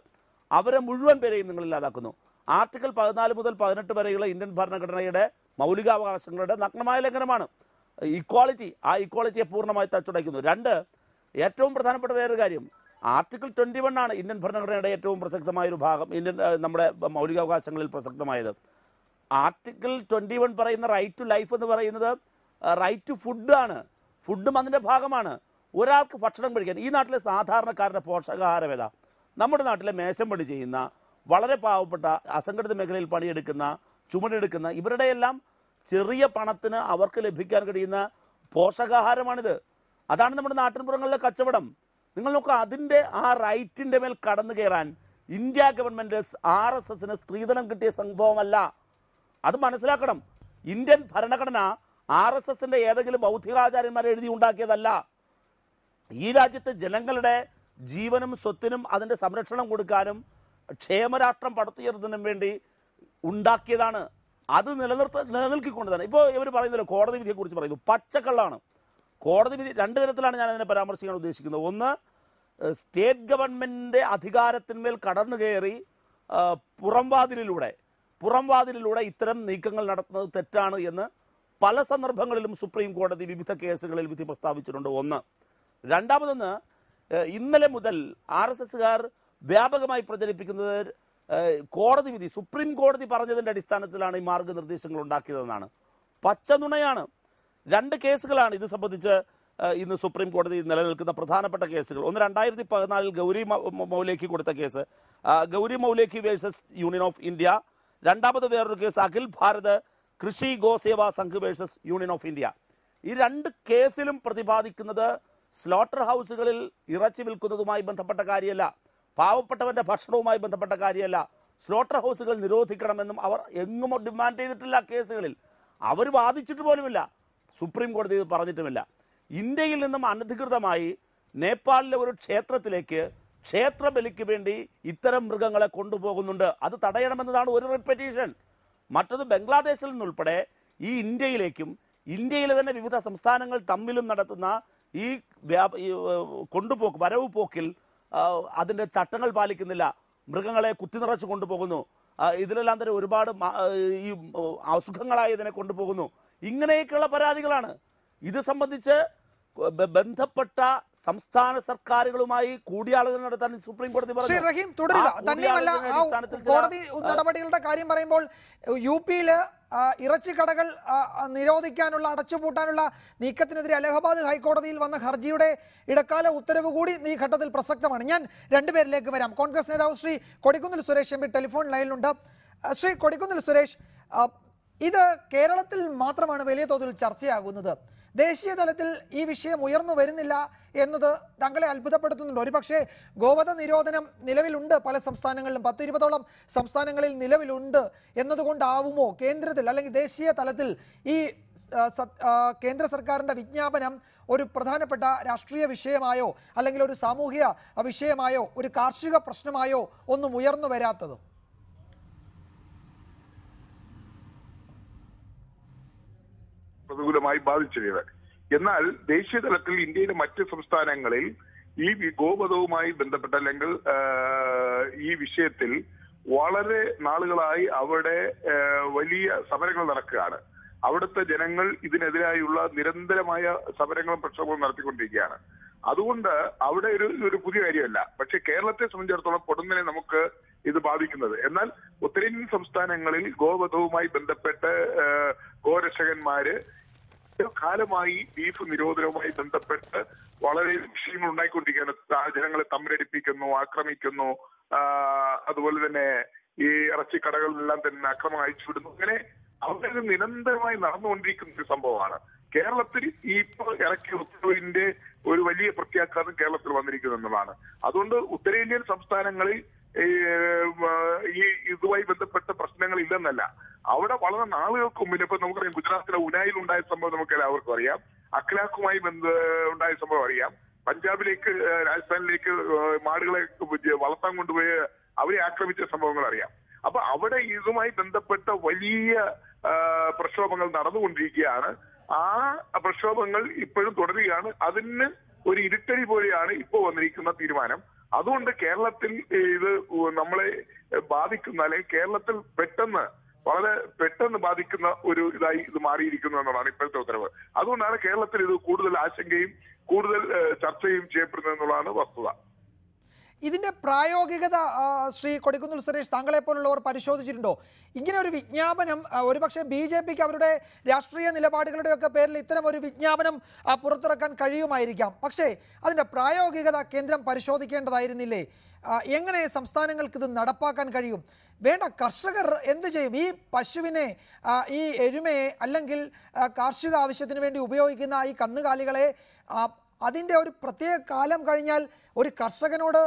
അവരെ മുഴുവൻ പേരെയും നിങ്ങൾ ഇല്ലാതാക്കുന്നു. ആർട്ടിക്കിൾ 14 മുതൽ 18 വരെയുള്ള ഇന്ത്യൻ ഭരണഘടനയുടെ മൗലികാവകാശങ്ങളുടെ നഗ്നമായ ലംഘനമാണ്. ഇക്വാളിറ്റി, ആ ഇക്വാളിറ്റിയെ പൂർണ്ണമായി തച്ചുടയ്ക്കുന്നു. 2, ഏറ്റവും പ്രധാനപ്പെട്ട വേറൊരു കാര്യം, ആർട്ടിക്കിൾ 21 ആണ് ഇന്ത്യൻ ഭരണഘടനയുടെ ഏറ്റവും പ്രസക്തമായൊരു ഭാഗം, നമ്മുടെ മൗലികാവകാശങ്ങളിൽ പ്രസക്തമായത്. ആർട്ടിക്കിൾ 21 പറയുന്ന റൈറ്റ് ടു ലൈഫ് എന്ന് പറയുന്നത് റൈറ്റ് ടു ഫുഡാണ്. ഫുഡും അതിൻ്റെ ഭാഗമാണ്. ഒരാൾക്ക് ഭക്ഷണം കഴിക്കാൻ ഈ നാട്ടിലെ സാധാരണക്കാരുടെ പോഷകാഹാരം ഏതാ? നമ്മുടെ നാട്ടിലെ മേശം പണി ചെയ്യുന്ന, വളരെ പാവപ്പെട്ട അസംഘടിത മേഖലയിൽ പണിയെടുക്കുന്ന, ചുമടെടുക്കുന്ന ഇവരുടെ എല്ലാം ചെറിയ പണത്തിന് അവർക്ക് ലഭിക്കാൻ കഴിയുന്ന പോഷകാഹാരമാണിത്. അതാണ് നമ്മുടെ നാട്ടിൻപുറങ്ങളിലെ കച്ചവടം. നിങ്ങൾ നോക്കുക, അതിൻ്റെ ആ റൈറ്റിൻ്റെ മേൽ കടന്നു കയറാൻ ഇന്ത്യ ഗവൺമെൻറ് RSSന് സ്ത്രീധനം കിട്ടിയ സംഭവമല്ല. അത് മനസ്സിലാക്കണം. ഇന്ത്യൻ ഭരണഘടന RSSന്റെ ഏതെങ്കിലും ബൗദ്ധികാചാര്യന്മാർ എഴുതി ഉണ്ടാക്കിയതല്ല. ഈ രാജ്യത്തെ ജനങ്ങളുടെ ജീവനും സ്വത്തിനും അതിൻ്റെ സംരക്ഷണം കൊടുക്കാനും ക്ഷേമരാഷ്ട്രം പടുത്തുയർത്തുന്നതിനും വേണ്ടി ഉണ്ടാക്കിയതാണ്. അത് നിലനിൽക്കിക്കൊണ്ട് തന്നെ ഇപ്പോൾ ഇവർ പറയുന്നല്ലോ, കോടതി വിധിയെക്കുറിച്ച് പറയുന്നു, പച്ചക്കള്ളാണ്. കോടതി വിധി രണ്ട് തരത്തിലാണ് ഞാൻ അതിനെ പരാമർശിക്കാൻ ഉദ്ദേശിക്കുന്നത്. ഒന്ന്, സ്റ്റേറ്റ് ഗവൺമെൻറ്റിൻ്റെ അധികാരത്തിന്മേൽ കടന്നു കയറി പുറംവാതിലിലൂടെ ഇത്തരം നീക്കങ്ങൾ നടത്തുന്നത് തെറ്റാണ് എന്ന് പല സന്ദർഭങ്ങളിലും സുപ്രീം കോടതി വിവിധ കേസുകളിൽ വിധി പ്രസ്താവിച്ചിട്ടുണ്ട്. ഒന്ന്. രണ്ടാമതൊന്ന്, ഇന്നലെ മുതൽ RSSകാർ വ്യാപകമായി പ്രചരിപ്പിക്കുന്നത് കോടതി വിധി, സുപ്രീം കോടതി പറഞ്ഞതിൻ്റെ അടിസ്ഥാനത്തിലാണ് ഈ മാർഗനിർദ്ദേശങ്ങൾ ഉണ്ടാക്കിയതെന്നാണ്. പച്ചനുണയാണ്. രണ്ട് കേസുകളാണ് ഇത് സംബന്ധിച്ച് ഇന്ന് സുപ്രീം കോടതി നിലനിൽക്കുന്ന പ്രധാനപ്പെട്ട കേസുകൾ. ഒന്ന് 2014 ഗൗരി മൗലേഖി കൊടുത്ത case, Gauri Maulekhi versus union of India. രണ്ടാമത് വേറൊരു case, Akhil Bharat Krishi Goseva Sangh versus union of India. ഈ രണ്ട് കേസിലും പ്രതിപാദിക്കുന്നത് സ്ലോട്ടർ ഹൗസുകളിൽ ഇറച്ചി വിൽക്കുന്നതുമായി ബന്ധപ്പെട്ട കാര്യമല്ല, പാവപ്പെട്ടവൻ്റെ ഭക്ഷണവുമായി ബന്ധപ്പെട്ട കാര്യമല്ല. സ്ലോട്ടർ ഹൗസുകൾ നിരോധിക്കണമെന്നും അവർ എങ്ങും ഡിമാൻഡ് ചെയ്തിട്ടില്ല. കേസുകളിൽ അവർ വാദിച്ചിട്ട് പോലുമില്ല. സുപ്രീം കോടതി ഇത് പറഞ്ഞിട്ടുമില്ല. ഇന്ത്യയിൽ നിന്നും അനധികൃതമായി നേപ്പാളിലെ ഒരു ക്ഷേത്രത്തിലേക്ക് ക്ഷേത്രബലിക്ക് വേണ്ടി ഇത്തരം മൃഗങ്ങളെ കൊണ്ടുപോകുന്നുണ്ട്. അത് തടയണമെന്നതാണ് ഒരു പെറ്റീഷൻ. മറ്റത് ബംഗ്ലാദേശിൽ നിന്നുൾപ്പെടെ ഈ ഇന്ത്യയിലേക്കും ഇന്ത്യയിലെ തന്നെ വിവിധ സംസ്ഥാനങ്ങൾ തമ്മിലും നടത്തുന്ന ഈ വരവ് പോക്കിൽ അതിൻ്റെ ചട്ടങ്ങൾ പാലിക്കുന്നില്ല. മൃഗങ്ങളെ കുത്തിനിറച്ച് കൊണ്ടുപോകുന്നു. ഇതിലെല്ലാം തന്നെ ഒരുപാട് ഈ അസുഖങ്ങളായി ഇതിനെ കൊണ്ടുപോകുന്നു. ഇങ്ങനെയൊക്കെയുള്ള പരാതികളാണ്. ഇത് സംബന്ധിച്ച് ബന്ധപ്പെട്ട സംസ്ഥാന സർക്കാരുകളുമായി കൂടിയാലോചന നടത്താൻ സുപ്രീം കോടതി പറഞ്ഞു. റഹീം തുടരുക. തന്നെയുമല്ല, കോടതി നടപടികളുടെ കാര്യം പറയുമ്പോൾ UPയിൽ ഇറച്ചിക്കടകൾ നിരോധിക്കാനുള്ള, അടച്ചുപൂട്ടാനുള്ള നീക്കത്തിനെതിരെ അലഹബാദ് ഹൈക്കോടതിയിൽ വന്ന ഹർജിയുടെ ഇടക്കാല ഉത്തരവ് കൂടി ഈ ഘട്ടത്തിൽ പ്രസക്തമാണ്. ഞാൻ രണ്ടുപേരിലേക്ക് വരാം. കോൺഗ്രസ് നേതാവ് ശ്രീ കൊടിക്കുന്നിൽ സുരേഷ് MP ടെലിഫോൺ ലൈനിലുണ്ട്. ശ്രീ കൊടിക്കുന്നിൽ സുരേഷ്, ഇത് കേരളത്തിൽ മാത്രമാണ് വലിയ തോതിൽ ചർച്ചയാകുന്നത്. ദേശീയ തലത്തിൽ ഈ വിഷയം ഉയർന്നു വരുന്നില്ല എന്നത് താങ്കളെ അത്ഭുതപ്പെടുത്തുന്നുണ്ട്. ഒരുപക്ഷെ ഗോവധ നിരോധനം നിലവിലുണ്ട് പല സംസ്ഥാനങ്ങളിലും, 10-20ഓളം സംസ്ഥാനങ്ങളിൽ നിലവിലുണ്ട് എന്നതുകൊണ്ടാവുമോ കേന്ദ്രത്തിൽ അല്ലെങ്കിൽ ദേശീയ തലത്തിൽ ഈ കേന്ദ്ര സർക്കാരിൻ്റെ വിജ്ഞാപനം ഒരു പ്രധാനപ്പെട്ട രാഷ്ട്രീയ വിഷയമായോ അല്ലെങ്കിൽ ഒരു സാമൂഹിക വിഷയമായോ ഒരു കാർഷിക പ്രശ്നമായോ ഒന്നും ഉയർന്നു വരാത്തത്? പ്രതികൂലമായി ബാധിച്ചത്. എന്നാൽ ദേശീയ തലത്തിൽ ഇന്ത്യയിലെ മറ്റ് സംസ്ഥാനങ്ങളിൽ ഈ ഗോവധവുമായി ബന്ധപ്പെട്ട അല്ലെങ്കിൽ ഈ വിഷയത്തിൽ വളരെ നാളുകളായി അവിടെ വലിയ സമരങ്ങൾ നടക്കുകയാണ്. അവിടുത്തെ ജനങ്ങൾ ഇതിനെതിരായുള്ള നിരന്തരമായ സമരങ്ങളും പ്രക്ഷോഭവും നടത്തിക്കൊണ്ടിരിക്കുകയാണ്. അതുകൊണ്ട് അവിടെ ഒരു പുതിയ കാര്യമല്ല. പക്ഷെ കേരളത്തെ സംബന്ധിച്ചിടത്തോളം പൊടുന്നനെ നമുക്ക് ഇത് ബാധിക്കുന്നത്. എന്നാൽ ഉത്തരേന്ത്യൻ സംസ്ഥാനങ്ങളിൽ ഗോവധവുമായി ബന്ധപ്പെട്ട് ഗോരക്ഷകന്മാര് കാലമായി ബീഫ് നിരോധനവുമായി ബന്ധപ്പെട്ട് വളരെ വിഷയങ്ങൾ ഉണ്ടായിക്കൊണ്ടിരിക്കുകയാണ്. ജനങ്ങളെ തമ്മിലടിപ്പിക്കുന്നു, ആക്രമിക്കുന്നു, അതുപോലെ തന്നെ ഈ ഇറച്ചിക്കടകളിലെല്ലാം തന്നെ അക്രമം അയച്ചുവിടുന്നു. അങ്ങനെ അവിടെ നിരന്തരമായി നടന്നുകൊണ്ടിരിക്കുന്ന ഒരു സംഭവമാണ്. കേരളത്തിൽ ഈ ഇപ്പോൾ ഇറക്കിയ ഉത്തരവിന്റെ ഒരു വലിയ പ്രത്യാഘാതം കേരളത്തിൽ വന്നിരിക്കുന്നു എന്നതാണ്. അതുകൊണ്ട് ഉത്തരേന്ത്യൻ സംസ്ഥാനങ്ങളിൽ ഈ ഇതുമായി ബന്ധപ്പെട്ട പ്രശ്നങ്ങൾ ഇല്ലെന്നല്ല, അവിടെ വളരെ നാളുകൾക്ക് മുമ്പിൽ ഇപ്പൊ നമുക്കറിയാം, ഗുജറാത്തിലെ ഉനായിൽ ഉണ്ടായ സംഭവം നമുക്ക് എല്ലാവർക്കും അറിയാം. അഖ്ലാഖുമായി ഉണ്ടായ സംഭവം അറിയാം. പഞ്ചാബിലേക്ക്, രാജസ്ഥാനിലേക്ക് മാടുകളെ വളർത്താൻ കൊണ്ടുപോയി അവരെ ആക്രമിച്ച സംഭവങ്ങൾ അറിയാം. അപ്പൊ അവിടെ ഇതുമായി ബന്ധപ്പെട്ട വലിയ പ്രക്ഷോഭങ്ങൾ നടന്നുകൊണ്ടിരിക്കുകയാണ്. ആ പ്രക്ഷോഭങ്ങൾ ഇപ്പോഴും തുടരുകയാണ്. അതിന് ഒരു ഇരുട്ടടി പോലെയാണ് ഇപ്പോൾ വന്നിരിക്കുന്ന തീരുമാനം. അതുകൊണ്ട് കേരളത്തിൽ ഇത് നമ്മളെ ബാധിക്കുന്ന, അല്ലെങ്കിൽ കേരളത്തിൽ വളരെ പെട്ടെന്ന് ബാധിക്കുന്ന ഒരു ഇതായി ഇത് മാറിയിരിക്കുന്നു എന്നതാണ് ഇപ്പോഴത്തെ ഉത്തരവ്. അതുകൊണ്ടാണ് കേരളത്തിൽ ഇത് കൂടുതൽ ആശങ്കയും കൂടുതൽ ചർച്ചയും ചെയ്യപ്പെടുന്നത് എന്നുള്ളതാണ് വസ്തുത. ഇതിന്റെ പ്രായോഗികത ശ്രീ കൊടിക്കുന്നിൽ സുരേഷ് താങ്കളെ പോലുള്ളവർ പരിശോധിച്ചിട്ടുണ്ടോ? ഇങ്ങനെ ഒരു വിജ്ഞാപനം ഒരുപക്ഷെ BJPക്ക് അവരുടെ രാഷ്ട്രീയ നിലപാടുകളുടെയൊക്കെ പേരിൽ ഇത്തരം ഒരു വിജ്ഞാപനം പുറത്തിറക്കാൻ കഴിയുമായിരിക്കാം. പക്ഷേ അതിന്റെ പ്രായോഗികത കേന്ദ്രം പരിശോധിക്കേണ്ടതായിരുന്നില്ലേ? എങ്ങനെ സംസ്ഥാനങ്ങൾക്ക് ഇത് നടപ്പാക്കാൻ കഴിയും? വേണ്ട, കർഷകർ എന്ത് ചെയ്യും? ഈ പശുവിനെ, ഈ എരുമയെ, അല്ലെങ്കിൽ കാർഷിക ആവശ്യത്തിന് വേണ്ടി ഉപയോഗിക്കുന്ന ഈ കന്നുകാലികളെ അതിൻ്റെ ഒരു പ്രത്യേക കാലം കഴിഞ്ഞാൽ ഒരു കർഷകനോട്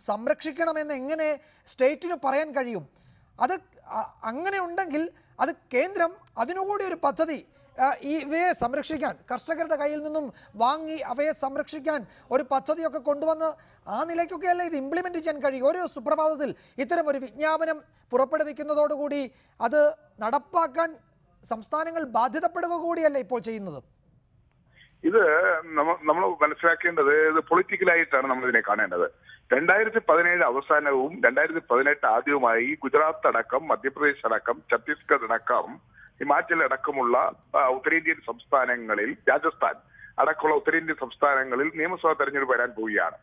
സംരക്ഷിക്കണമെന്ന് എങ്ങനെ സ്റ്റേറ്റിന് പറയാൻ കഴിയും? അത് അങ്ങനെ ഉണ്ടെങ്കിൽ അത് കേന്ദ്രം അതിനുകൂടി ഒരു പദ്ധതി ഇവയെ സംരക്ഷിക്കാൻ, കർഷകരുടെ കയ്യിൽ നിന്നും വാങ്ങി അവയെ സംരക്ഷിക്കാൻ ഒരു പദ്ധതിയൊക്കെ കൊണ്ടുവന്ന് ആ നിലയ്ക്കൊക്കെയല്ല ഇത് ഇംപ്ലിമെൻറ്റ് ചെയ്യാൻ കഴിയും. ഒരു സുപ്രഭാതത്തിൽ ഇത്തരം ഒരു വിജ്ഞാപനം പുറപ്പെടുവിക്കുന്നതോടുകൂടി അത് നടപ്പാക്കാൻ സംസ്ഥാനങ്ങൾ ബാധ്യതപ്പെടുക കൂടിയല്ല ഇപ്പോൾ ചെയ്യുന്നത്. ഇത് നമ്മൾ മനസ്സിലാക്കേണ്ടത് ഇത് പൊളിറ്റിക്കലായിട്ടാണ് നമ്മൾ ഇതിനെ കാണേണ്ടത്. 2017 അവസാനവും 2018 ആദ്യവുമായി ഗുജറാത്ത് അടക്കം, മധ്യപ്രദേശ് അടക്കം, ഛത്തീസ്ഗഡ് അടക്കം, ഹിമാചൽ അടക്കമുള്ള ഉത്തരേന്ത്യൻ സംസ്ഥാനങ്ങളിൽ, രാജസ്ഥാൻ അടക്കമുള്ള ഉത്തരേന്ത്യൻ സംസ്ഥാനങ്ങളിൽ നിയമസഭാ തെരഞ്ഞെടുപ്പ് വരാൻ പോവുകയാണ്.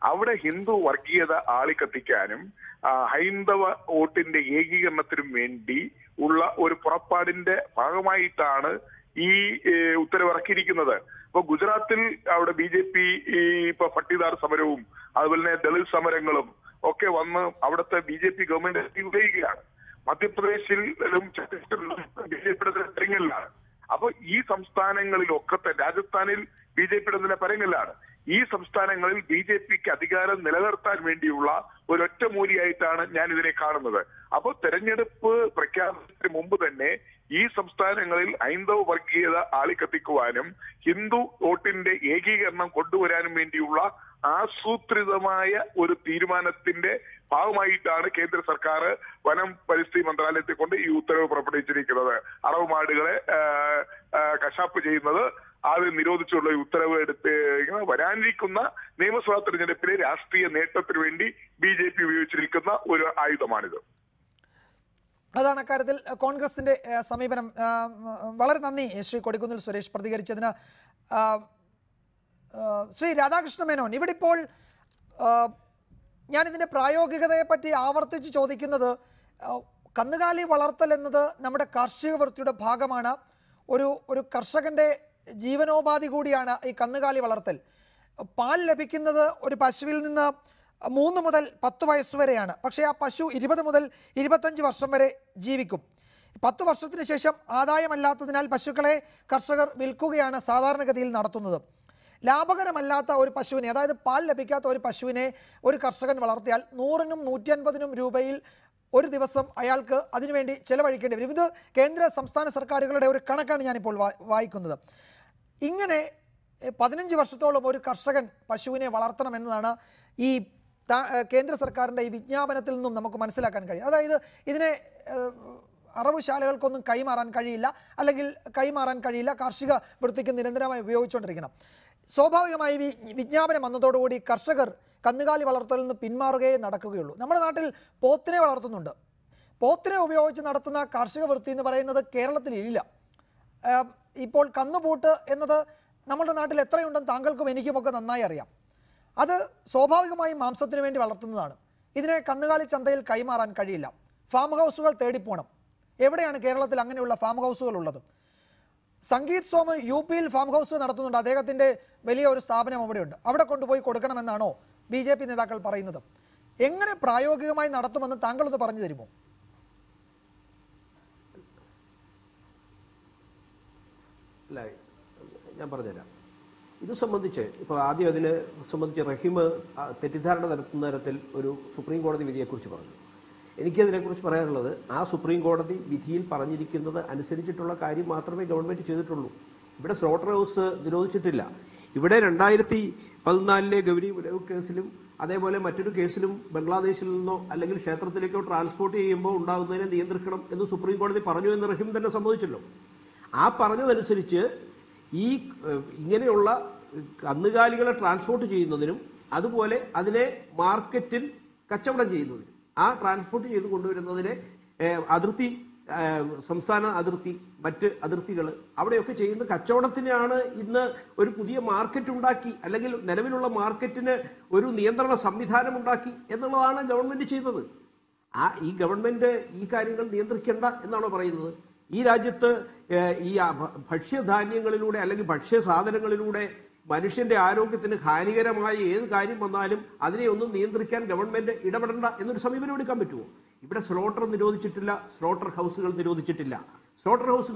അവിടെ ഹിന്ദു വർഗീയത ആളിക്കത്തിക്കാനും ഹൈന്ദവ വോട്ടിന്റെ ഏകീകരണത്തിനും വേണ്ടി ഉള്ള ഒരു പുറപ്പാടിന്റെ ഭാഗമായിട്ടാണ് ഈ ഉത്തരവിറക്കിയിരിക്കുന്നത്. ഇപ്പൊ ഗുജറാത്തിൽ അവിടെ BJP ഇപ്പൊ പട്ടിദാർ സമരവും അതുപോലെ തന്നെ ദളിത് സമരങ്ങളും ഒക്കെ വന്ന് അവിടുത്തെ BJP ഗവൺമെന്റ് ഉപയോഗിക്കുകയാണ്. മധ്യപ്രദേശിലും ഛത്തീസ്ഗഡിലും BJPയുടെ തെരഞ്ഞെടുപ്പിലാണ്. അപ്പൊ ഈ സംസ്ഥാനങ്ങളിലൊക്കെ രാജസ്ഥാനിൽ BJPയുടെ പരങ്ങലാണ്. ഈ സംസ്ഥാനങ്ങളിൽ BJPക്ക് അധികാരം നിലനിർത്താൻ വേണ്ടിയുള്ള ഒരൊറ്റ മൂലിയായിട്ടാണ് ഞാൻ ഇതിനെ കാണുന്നത്. അപ്പോൾ തെരഞ്ഞെടുപ്പ് പ്രഖ്യാപനത്തിന് മുമ്പ് തന്നെ ഈ സംസ്ഥാനങ്ങളിൽ ഹൈന്ദവ വർഗീയത ആളിക്കത്തിക്കുവാനും ഹിന്ദു വോട്ടിന്റെ ഏകീകരണം കൊണ്ടുവരാനും വേണ്ടിയുള്ള ആസൂത്രിതമായ ഒരു തീരുമാനത്തിന്റെ ഭാഗമായിട്ടാണ് കേന്ദ്ര സർക്കാർ വനം പരിസ്ഥിതി മന്ത്രാലയത്തെ കൊണ്ട് ഈ ഉത്തരവ് പുറപ്പെടുവിച്ചിരിക്കുന്നത്. അറവ് മാടുകളെ കശാപ്പ് ചെയ്യുന്നത് അത് നിരോധിച്ചുള്ള ഉത്തരവ് എടുത്ത് വരാനിരിക്കുന്ന നിയമസഭാ തെരഞ്ഞെടുപ്പിലെ രാഷ്ട്രീയ നേട്ടത്തിന് വേണ്ടി BJP ഉപയോഗിച്ചിരിക്കുന്ന ഒരു ആയുധമാണിത്. അതാണ് അക്കാര്യത്തിൽ കോൺഗ്രസിന്റെ സമീപനം. വളരെ നന്ദി ശ്രീ കൊടിക്കുന്നിൽ സുരേഷ് പ്രതികരിച്ചതിന്. ശ്രീ രാധാകൃഷ്ണ മേനോൻ, ഇവിടെ ഇപ്പോൾ ഞാനിതിൻ്റെ പ്രായോഗികതയെ പറ്റി ആവർത്തിച്ച് ചോദിക്കുന്നത്, കന്നുകാലി വളർത്തൽ എന്നത് നമ്മുടെ കാർഷിക വൃത്തിയുടെ ഭാഗമാണ്. ഒരു കർഷകൻ്റെ ജീവനോപാധി കൂടിയാണ് ഈ കന്നുകാലി വളർത്തൽ. പാൽ ലഭിക്കുന്നത് ഒരു പശുവിൽ നിന്ന് 3 മുതൽ 10 വയസ്സ് വരെയാണ്. പക്ഷേ ആ പശു 20 മുതൽ 25 വർഷം വരെ ജീവിക്കും. 10 വർഷത്തിന് ശേഷം ആദായമല്ലാത്തതിനാൽ പശുക്കളെ കർഷകർ വിൽക്കുകയാണ് സാധാരണഗതിയിൽ നടത്തുന്നത്. ലാഭകരമല്ലാത്ത ഒരു പശുവിനെ, അതായത് പാൽ ലഭിക്കാത്ത ഒരു പശുവിനെ ഒരു കർഷകൻ വളർത്തിയാൽ 100-നും 150-നും രൂപയിൽ ഒരു ദിവസം അയാൾക്ക് അതിനുവേണ്ടി ചെലവഴിക്കേണ്ടി വരും. ഇത് കേന്ദ്ര സംസ്ഥാന സർക്കാരുകളുടെ ഒരു കണക്കാണ് ഞാനിപ്പോൾ വായിക്കുന്നത്. ഇങ്ങനെ 15 വർഷത്തോളം ഒരു കർഷകൻ പശുവിനെ വളർത്തണമെന്നതാണ് ഈ കേന്ദ്ര സർക്കാരിൻ്റെ ഈ വിജ്ഞാപനത്തിൽ നിന്നും നമുക്ക് മനസ്സിലാക്കാൻ കഴിയും. അതായത് ഇതിനെ അറവുശാലകൾക്കൊന്നും കൈമാറാൻ കഴിയില്ല, അല്ലെങ്കിൽ കൈമാറാൻ കഴിയില്ല, കാർഷിക വൃത്തിക്ക് നിരന്തരമായി ഉപയോഗിച്ചുകൊണ്ടിരിക്കണം. സ്വാഭാവികമായി വിജ്ഞാപനം വന്നതോടുകൂടി കർഷകർ കന്നുകാലി വളർത്തലിൽ നിന്ന് പിന്മാറുകയേ നടക്കുകയുള്ളൂ. നമ്മുടെ നാട്ടിൽ പോത്തിനെ വളർത്തുന്നുണ്ട്. പോത്തിനെ ഉപയോഗിച്ച് നടത്തുന്ന കാർഷിക വൃത്തി എന്ന് പറയുന്നത് കേരളത്തിലില്ല. ഇപ്പോൾ കന്നുപൂട്ട് എന്നത് നമ്മുടെ നാട്ടിൽ എത്രയുണ്ടെന്ന് താങ്കൾക്കും എനിക്കുമൊക്കെ നന്നായി അറിയാം. അത് സ്വാഭാവികമായും മാംസത്തിന് വേണ്ടി വളർത്തുന്നതാണ്. ഇതിനെ കന്നുകാലി ചന്തയിൽ കൈമാറാൻ കഴിയില്ല. ഫാം ഹൗസുകൾ തേടിപ്പോണം. എവിടെയാണ് കേരളത്തിൽ അങ്ങനെയുള്ള ഫാം ഹൗസുകൾ ഉള്ളത്? സംഗീത് സോമ് UPയിൽ ഫാം ഹൗസ് നടത്തുന്നുണ്ട്. അദ്ദേഹത്തിൻ്റെ വലിയ ഒരു സ്ഥാപനം അവിടെയുണ്ട്. അവിടെ കൊണ്ടുപോയി കൊടുക്കണമെന്നാണോ BJP നേതാക്കൾ പറയുന്നത്? എങ്ങനെ പ്രായോഗികമായി നടത്തുമെന്ന് താങ്കളൊന്ന് പറഞ്ഞു തരുമോ? അല്ല, ഞാൻ പറഞ്ഞുതരാം. ഇത് സംബന്ധിച്ച് ഇപ്പോൾ ആദ്യം അതിനെ സംബന്ധിച്ച് റഹീം തെറ്റിദ്ധാരണ നടത്തുന്ന തരത്തിൽ ഒരു സുപ്രീം കോടതി വിധിയെക്കുറിച്ച് പറഞ്ഞു. എനിക്കതിനെക്കുറിച്ച് പറയാനുള്ളത്, ആ സുപ്രീം കോടതി വിധിയിൽ പറഞ്ഞിരിക്കുന്നത് അനുസരിച്ചിട്ടുള്ള കാര്യം മാത്രമേ ഗവൺമെൻറ് ചെയ്തിട്ടുള്ളൂ. ഇവിടെ സ്ലോട്ടർ ഹൗസ് നിരോധിച്ചിട്ടില്ല. ഇവിടെ 2014 ഗൗരി കേസിലും അതേപോലെ മറ്റൊരു കേസിലും ബംഗ്ലാദേശിൽ നിന്നോ അല്ലെങ്കിൽ ക്ഷേത്രത്തിലേക്കോ ട്രാൻസ്പോർട്ട് ചെയ്യുമ്പോൾ ഉണ്ടാകുന്നതിനെ നിയന്ത്രിക്കണം എന്ന് സുപ്രീം കോടതി പറഞ്ഞു എന്ന് റഹീം തന്നെ സമ്മതിച്ചല്ലോ. ആ പറഞ്ഞതനുസരിച്ച് ഈ ഇങ്ങനെയുള്ള കന്നുകാലികളെ ട്രാൻസ്പോർട്ട് ചെയ്യുന്നതിനും അതുപോലെ അതിനെ മാർക്കറ്റിൽ കച്ചവടം ചെയ്യുന്നതിനും ആ ട്രാൻസ്പോർട്ട് ചെയ്ത് കൊണ്ടുവരുന്നതിനെ അതിർത്തി സംസ്ഥാന അതിർത്തി, മറ്റ് അതിർത്തികൾ, അവിടെയൊക്കെ ചെയ്യുന്ന കച്ചവടത്തിനാണ് ഇന്ന് ഒരു പുതിയ മാർക്കറ്റ് ഉണ്ടാക്കി, അല്ലെങ്കിൽ നിലവിലുള്ള മാർക്കറ്റിന് ഒരു നിയന്ത്രണ സംവിധാനം ഉണ്ടാക്കി എന്നുള്ളതാണ് ഗവൺമെന്റ് ചെയ്തത്. ഈ ഗവൺമെന്റ് ഈ കാര്യങ്ങൾ നിയന്ത്രിക്കേണ്ട എന്നാണോ പറയുന്നത്? ഈ രാജ്യത്ത് ഈ ഭക്ഷ്യധാന്യങ്ങളിലൂടെ അല്ലെങ്കിൽ ഭക്ഷ്യ സാധനങ്ങളിലൂടെ മനുഷ്യന്റെ ആരോഗ്യത്തിന് ഹാനികരമായ ഏത് കാര്യം വന്നാലും അതിനെ ഒന്നും നിയന്ത്രിക്കാൻ ഗവൺമെന്റ് ഇടപെടേണ്ട എന്നൊരു സമീപനം എടുക്കാൻ പറ്റുമോ? ഇവിടെ സ്ലോട്ടർ നിരോധിച്ചിട്ടില്ല, സ്ലോട്ടർ ഹൗസുകൾ നിരോധിച്ചിട്ടില്ല. സ്ലോട്ടർ ഹൗസ്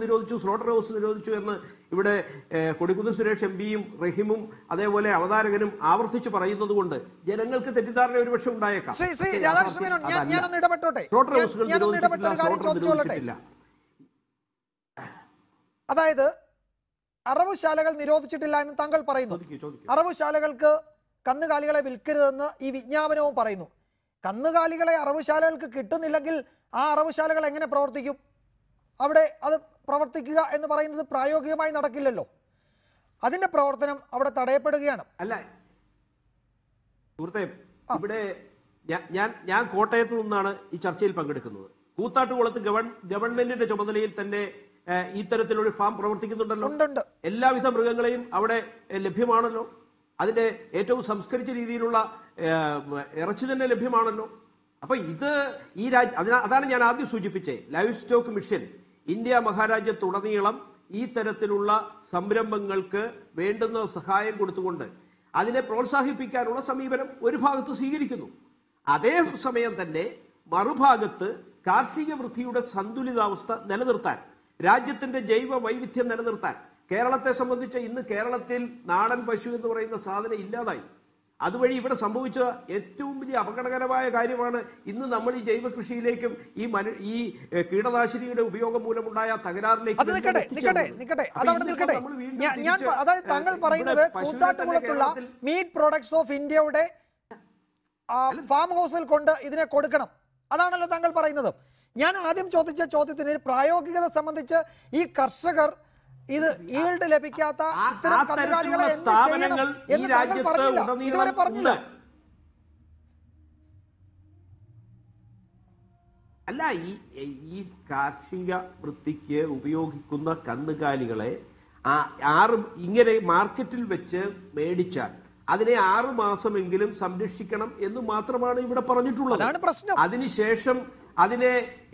നിരോധിച്ചു എന്ന് ഇവിടെ കൊടിക്കുന്നിൽ സുരേഷ് എംപിയും റഹീമും അതേപോലെ അവതാരകനും ആവർത്തിച്ച് പറയുന്നത് കൊണ്ട് ജനങ്ങൾക്ക് തെറ്റിദ്ധാരണ ഒരുപക്ഷെ ഉണ്ടായേക്കാം. സ്ലോട്ടർ ഹൗസുകൾ നിരോധിച്ചിട്ടില്ല. അതായത് അറവുശാലകൾ നിരോധിച്ചിട്ടില്ല എന്ന് താങ്കൾ പറയുന്നു. അറവുശാലകൾക്ക് കന്നുകാലികളെ വിൽക്കരുതെന്ന് ഈ വിജ്ഞാപനവും പറയുന്നു. കന്നുകാലികളെ അറവുശാലകൾക്ക് കിട്ടുന്നില്ലെങ്കിൽ ആ അറവുശാലകൾ എങ്ങനെ പ്രവർത്തിക്കും? അവിടെ അത് പ്രവർത്തിക്കുക എന്ന് പറയുന്നത് പ്രായോഗികമായി നടക്കില്ലല്ലോ. അതിന്റെ പ്രവർത്തനം അവിടെ തടയപ്പെടുകയാണ്. അല്ല സുഹൃത്തെ, ഇവിടെ ഞാൻ കോട്ടയത്ത് നിന്നാണ് ഈ ചർച്ചയിൽ പങ്കെടുക്കുന്നത്. കൂത്താട്ടുകുളത്ത് ഗവൺമെന്റിന്റെ ചുമതലയിൽ തന്നെ ഇത്തരത്തിലൊരു ഫാം പ്രവർത്തിക്കുന്നുണ്ടല്ലോ. എല്ലാവിധ മൃഗങ്ങളെയും അവിടെ ലഭ്യമാണല്ലോ. അതിന്റെ ഏറ്റവും സംസ്കരിച്ച രീതിയിലുള്ള ഇറച്ചി തന്നെ ലഭ്യമാണല്ലോ. അപ്പൊ ഇത് ഈ അതാണ് ഞാൻ ആദ്യം സൂചിപ്പിച്ചേ, ലൈവ് സ്റ്റോക്ക് മിഷൻ ഇന്ത്യ മഹാരാജ്യത്തുടനീളം ഈ തരത്തിലുള്ള സംരംഭങ്ങൾക്ക് വേണ്ടുന്ന സഹായം കൊടുത്തുകൊണ്ട് അതിനെ പ്രോത്സാഹിപ്പിക്കാനുള്ള സമീപനം ഒരു ഭാഗത്ത് സ്വീകരിക്കുന്നു. അതേ സമയം തന്നെ മറുഭാഗത്ത് കാർഷിക വൃത്തിയുടെ സന്തുലിതാവസ്ഥ നിലനിർത്താൻ, രാജ്യത്തിന്റെ ജൈവ വൈവിധ്യം നിലനിർത്താൻ, കേരളത്തെ സംബന്ധിച്ച് ഇന്ന് കേരളത്തിൽ നാടൻ പശു എന്ന് പറയുന്ന സാധനം ഇല്ലാതായി. അതുവഴി ഇവിടെ സംഭവിച്ച ഏറ്റവും വലിയ അപകടകരമായ കാര്യമാണ് ഇന്ന് നമ്മൾ ഈ ജൈവ കൃഷിയിലേക്കും ഈ കീടനാശിനിയുടെ ഉപയോഗം മൂലമുണ്ടായ തകരാറിലേക്കും. അതായത് താങ്കൾ പറയുന്നത് കൂത്താട്ടുകുളത്തുള്ള മീറ്റ് പ്രൊഡക്ട്സ് ഓഫ് ഇന്ത്യയുടെ ഫാം ഹൗസിൽ കൊണ്ട് ഇതിനെ കൊടുക്കണം, അതാണല്ലോ താങ്കൾ പറയുന്നത്. ഞാൻ ആദ്യം ചോദിച്ച ചോദ്യത്തിന് പ്രായോഗികത സംബന്ധിച്ച് ഈ കർഷകർ ഇത് ഈൽഡ് ലഭിക്കാത്ത ഇത്തരം കന്നുകാലികളെ എന്ത് ചെയ്യണം എന്ന് താങ്കൾ പറഞ്ഞില്ല, ഇതുവരെ പറഞ്ഞില്ല. അല്ല, ഈ കാർഷിക വൃത്തിക്ക് ഉപയോഗിക്കുന്ന കന്നുകാലികളെ ഇങ്ങനെ മാർക്കറ്റിൽ വെച്ച് മേടിച്ചാൽ അതിനെ 6 മാസമെങ്കിലും സംരക്ഷിക്കണം എന്ന് മാത്രമാണ് ഇവിടെ പറഞ്ഞിട്ടുള്ളത്. അതിനുശേഷം അതിനെ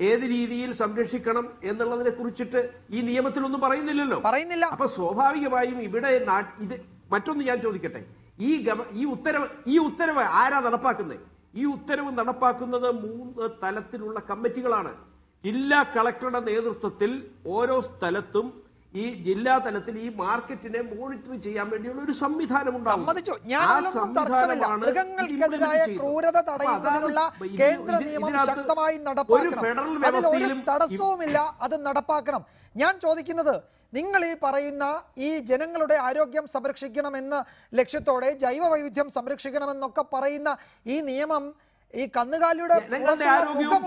ഏത് രീതിയിൽ സംരക്ഷിക്കണം എന്നുള്ളതിനെ കുറിച്ചിട്ട് ഈ നിയമത്തിലൊന്നും പറയുന്നില്ല. അപ്പൊ സ്വാഭാവികമായും ഇവിടെ ഇത് മറ്റൊന്ന് ഞാൻ ചോദിക്കട്ടെ, ഈ ഉത്തരവ് ആരാ നടപ്പാക്കുന്നത്? ഈ ഉത്തരവ് നടപ്പാക്കുന്നത് 3 തലത്തിലുള്ള കമ്മിറ്റികളാണ്. ജില്ലാ കളക്ടറുടെ നേതൃത്വത്തിൽ ഓരോ സ്ഥലത്തും ഈ ജില്ലാ തലത്തിൽ ഈ മാർക്കറ്റിനെ മോണിറ്റർ ചെയ്യാൻ വേണ്ടിയുള്ള ഒരു സംവിധാനം ഉണ്ടാകും. മൃഗങ്ങൾക്കെതിരായ ക്രൂരത തടയുന്നതിനുള്ള കേന്ദ്ര നിയമം ശക്തമായി നടപ്പാക്കണം, അതിലൊരു തടസ്സവുമില്ല, അത് നടപ്പാക്കണം. ഞാൻ ചോദിക്കുന്നത്, നിങ്ങൾ ഈ പറയുന്ന ഈ ജനങ്ങളുടെ ആരോഗ്യം സംരക്ഷിക്കണമെന്ന ലക്ഷ്യത്തോടെ ജൈവ വൈവിധ്യം സംരക്ഷിക്കണമെന്നൊക്കെ പറയുന്ന ഈ നിയമം ഈ കന്നുകാലിയുടെ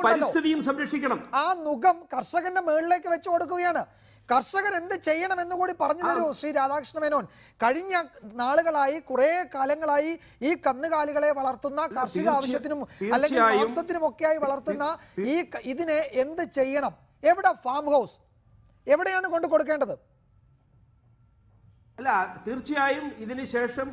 പരിസ്ഥിതിയും സംരക്ഷിക്കണം, ആ നുകം കർഷകന്റെ മുകളിലേക്ക് വെച്ചു കൊടുക്കുകയാണ്. കർഷകൻ എന്ത് ചെയ്യണമെന്ന് കൂടി പറഞ്ഞു തരൂ ശ്രീ രാധാകൃഷ്ണ മേനോൻ. കഴിഞ്ഞ നാളുകളായി കുറെ കാലങ്ങളായി ഈ കന്നുകാലികളെ വളർത്തുന്ന കാർഷിക ആവശ്യത്തിനും അല്ലെങ്കിൽ മാംസത്തിനും ഒക്കെയായി വളർത്തുന്ന ഇതിനെ എന്ത് ചെയ്യണം? എവിടെ ഫാം ഹൗസ്? എവിടെയാണ് കൊണ്ട് കൊടുക്കേണ്ടത്? അല്ല, തീർച്ചയായും ഇതിന് ശേഷം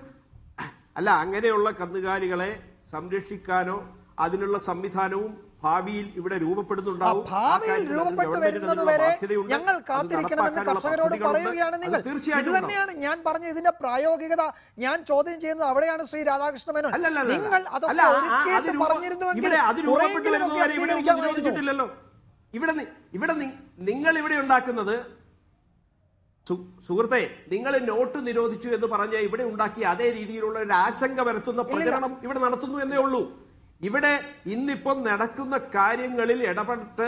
അങ്ങനെയുള്ള കന്നുകാലികളെ സംരക്ഷിക്കാനോ അതിനുള്ള സംവിധാനവും ഭാവിയിൽ ഇവിടെ രൂപപ്പെടുന്നുണ്ടാവും. ഭാവിയിൽ രൂപപ്പെട്ടു വരുന്നത് വരെ ഞങ്ങൾ കാത്തിരിക്കണമെന്ന് കർഷകരോട് പറയുകയാണ് നിങ്ങൾ. ഇത് തന്നെയാണ് ഞാൻ പറഞ്ഞ ഇതിന്റെ പ്രായോഗികത ഞാൻ ചോദ്യം ചെയ്യുന്നത്. അവിടെയാണ് ശ്രീ രാധാകൃഷ്ണ മേനോൻ. നിങ്ങൾ അതൊക്കെ ഒരിക്കലും പറഞ്ഞിരുന്നുവെങ്കിൽ ഇവിടെ നിങ്ങൾ ഇവിടെ ഉണ്ടാക്കുന്നത്, സുഹൃത്തെ, നിങ്ങൾ നോട്ട് നിരോധിച്ചു എന്ന് പറഞ്ഞ ഇവിടെ ഉണ്ടാക്കിയ അതേ രീതിയിലുള്ള ഒരു ആശങ്ക വരുത്തുന്ന പ്രചരണം ഇവിടെ നടത്തുന്നു എന്നേ ഉള്ളൂ. ഇവിടെ ഇന്നിപ്പം നടക്കുന്ന കാര്യങ്ങളിൽ ഇടപെട്ട്